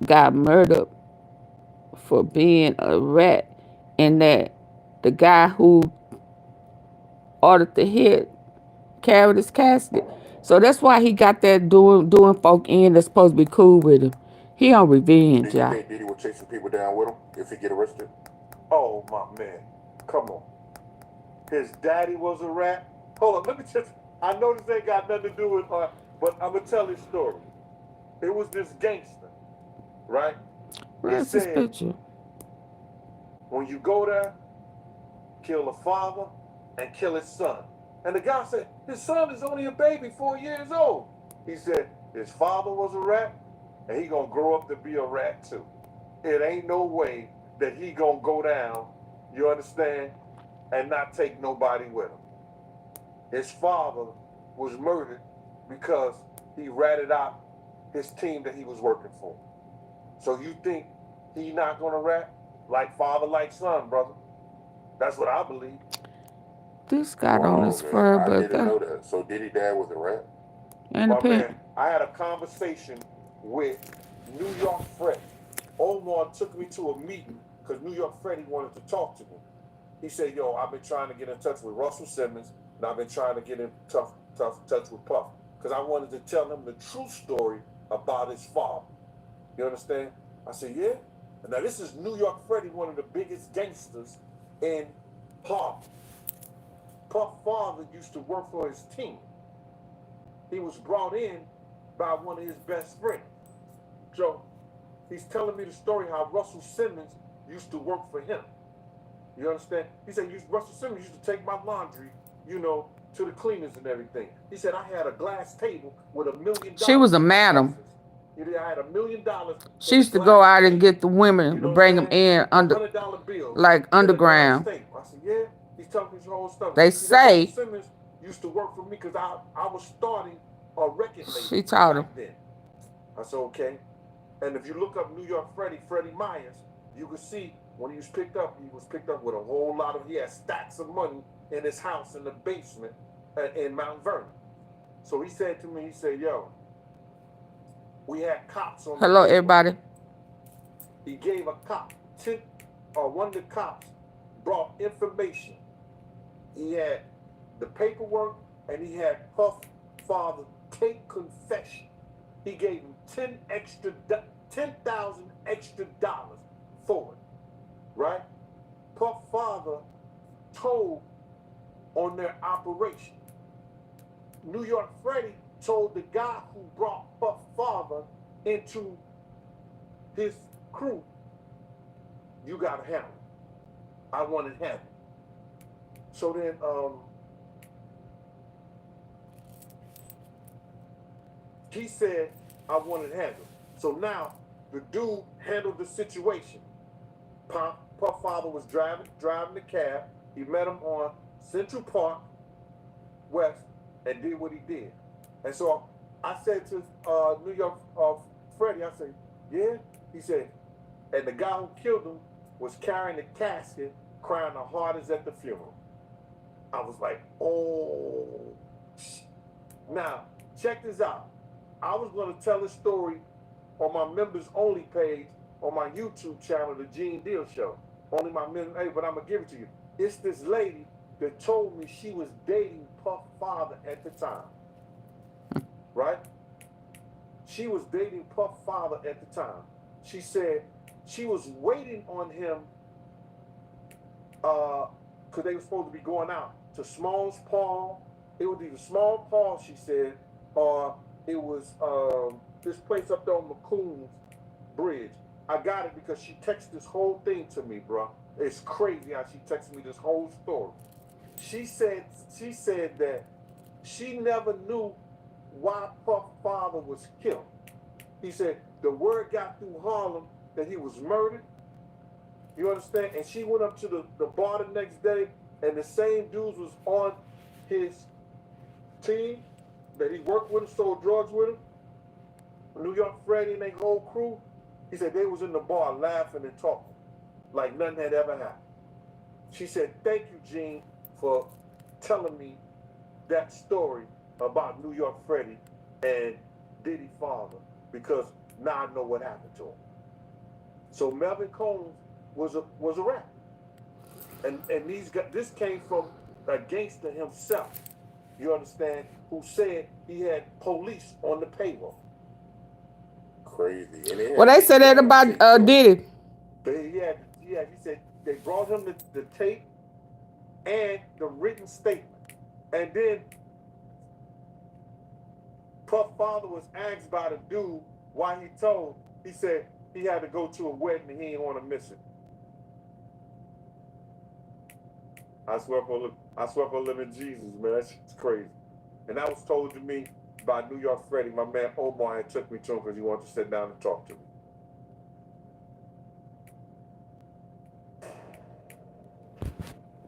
got murdered for being a rat, and that the guy who ordered the hit carried his casket. So that's why he got that doing folk in that's supposed to be cool with him. He on revenge, y'all. Do you think Diddy will chase some people down with him if he get arrested? Oh, my man. Come on. His daddy was a rat? Hold on, let me just... I know this ain't got nothing to do with her, but I'm going to tell this story. It was this gangster, right? Where's this picture? When you go there, kill the father and kill his son. And the guy said, his son is only a baby, 4 years old. He said, his father was a rat, and he gonna grow up to be a rat too. It ain't no way that he gonna go down, you understand, and not take nobody with him. His father was murdered because he ratted out his team that he was working for. So you think he not gonna rat? Like father, like son, brother. That's what I believe. This got on his fur, I but didn't know that. So Diddy dad was a rat? And a pimp. Man, I had a conversation with New York Freddy. Omar took me to a meeting because New York Freddy wanted to talk to me. He said, yo, I've been trying to get in touch with Russell Simmons, and I've been trying to get in touch with Puff, because I wanted to tell him the true story about his father. You understand? I said, yeah. And now this is New York Freddy, one of the biggest gangsters in Harlem. Puff's father used to work for his team. He was brought in by one of his best friends. So he's telling me the story how Russell Simmons used to work for him. You understand? He said, Russell Simmons used to take my laundry, you know, to the cleaners and everything. He said, I had a glass table with $1 million. She was a madam. I had $1 million. She used to go out and get the women to bring them in under, like underground. I said, yeah. He's telling me his whole stuff. They say. Simmons used to work for me because I was starting a record label. She taught him. Then. I said, okay. And if you look up New York Freddie Myers, you can see when he was picked up with a whole lot of, he had stacks of money in his house in the basement in Mount Vernon. So he said to me, he said, yo, we had cops on. Hello, everybody. He gave a cop, one of the cops brought information. He had the paperwork and he had Puff father take confession. He gave him $10,000 extra for it, right? Puff father told on their operation. New York Freddie told the guy who brought Puff father into his crew, you gotta have him. I want to have him. So then, he said, I wanted to have him. So now, the dude handled the situation. Puff father was driving the cab. He met him on Central Park West and did what he did. And so I said to New York Freddie, I said, yeah? He said, and the guy who killed him was carrying the casket, crying the hardest at the funeral. I was like, oh. Now, check this out. I was going to tell this story on my members only page on my YouTube channel, The Gene Deal Show. Only my members, hey, but I'm going to give it to you. It's this lady that told me she was dating Puff father at the time. Right? She was dating Puff father at the time. She said she was waiting on him because they were supposed to be going out to Smalls Paul. It was either Small Paul, she said, or it was this place up there on McCoon's Bridge. I got it because she texted this whole thing to me, bro. It's crazy how she texted me this whole story. She said that she never knew why Puff father was killed. He said the word got through Harlem that he was murdered. You understand? And she went up to the bar the next day, and the same dudes was on his team that he worked with him, sold drugs with him. New York Freddie and their whole crew. He said they was in the bar laughing and talking like nothing had ever happened. She said, thank you, Gene, for telling me that story about New York Freddie and Diddy father, because now I know what happened to him. So Melvin Combs was a rapper. And these guys, this came from a gangster himself, you understand, who said he had police on the payroll. Crazy. Well, they said that about Diddy. He said they brought him the tape and the written statement. And then Puff father was asked by the dude why he told. He said he had to go to a wedding and he didn't want to miss it. I swear for living Jesus, man, that shit's crazy. And that was told to me by New York Freddie. My man Omar had took me to him because he wanted to sit down and talk to me.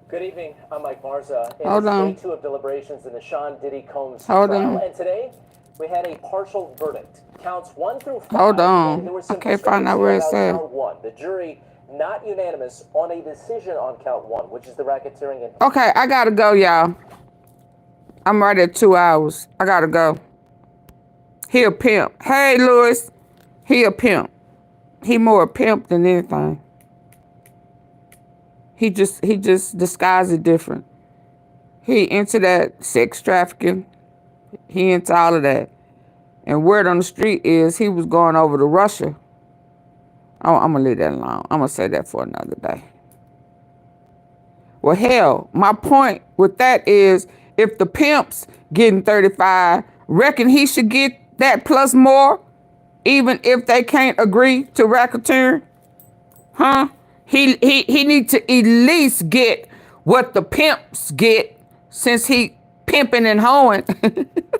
Good evening. I'm Mike Marza. Hold on. Day 2 of deliberations in the Sean Diddy Combs Hold trial. on. And today we had a partial verdict. Counts 1 through 5. Hold on. There was I some can't find out where it discrepancy about said. count 1. The jury not unanimous on a decision on count 1, which is the racketeering. And Okay, I gotta go, y'all. I'm right at 2 hours. I gotta go. He a pimp. Hey, Lewis. He a pimp. He more a pimp than anything. He just disguised it different. He into that sex trafficking. He into all of that. And word on the street is he was going over to Russia. Oh, I'm gonna leave that alone. I'm gonna say that for another day. Well, hell, my point with that is if the pimp's getting 35, reckon he should get that plus more, even if they can't agree to racketeering? Huh? he need to at least get what the pimps get, since he pimping and hoeing.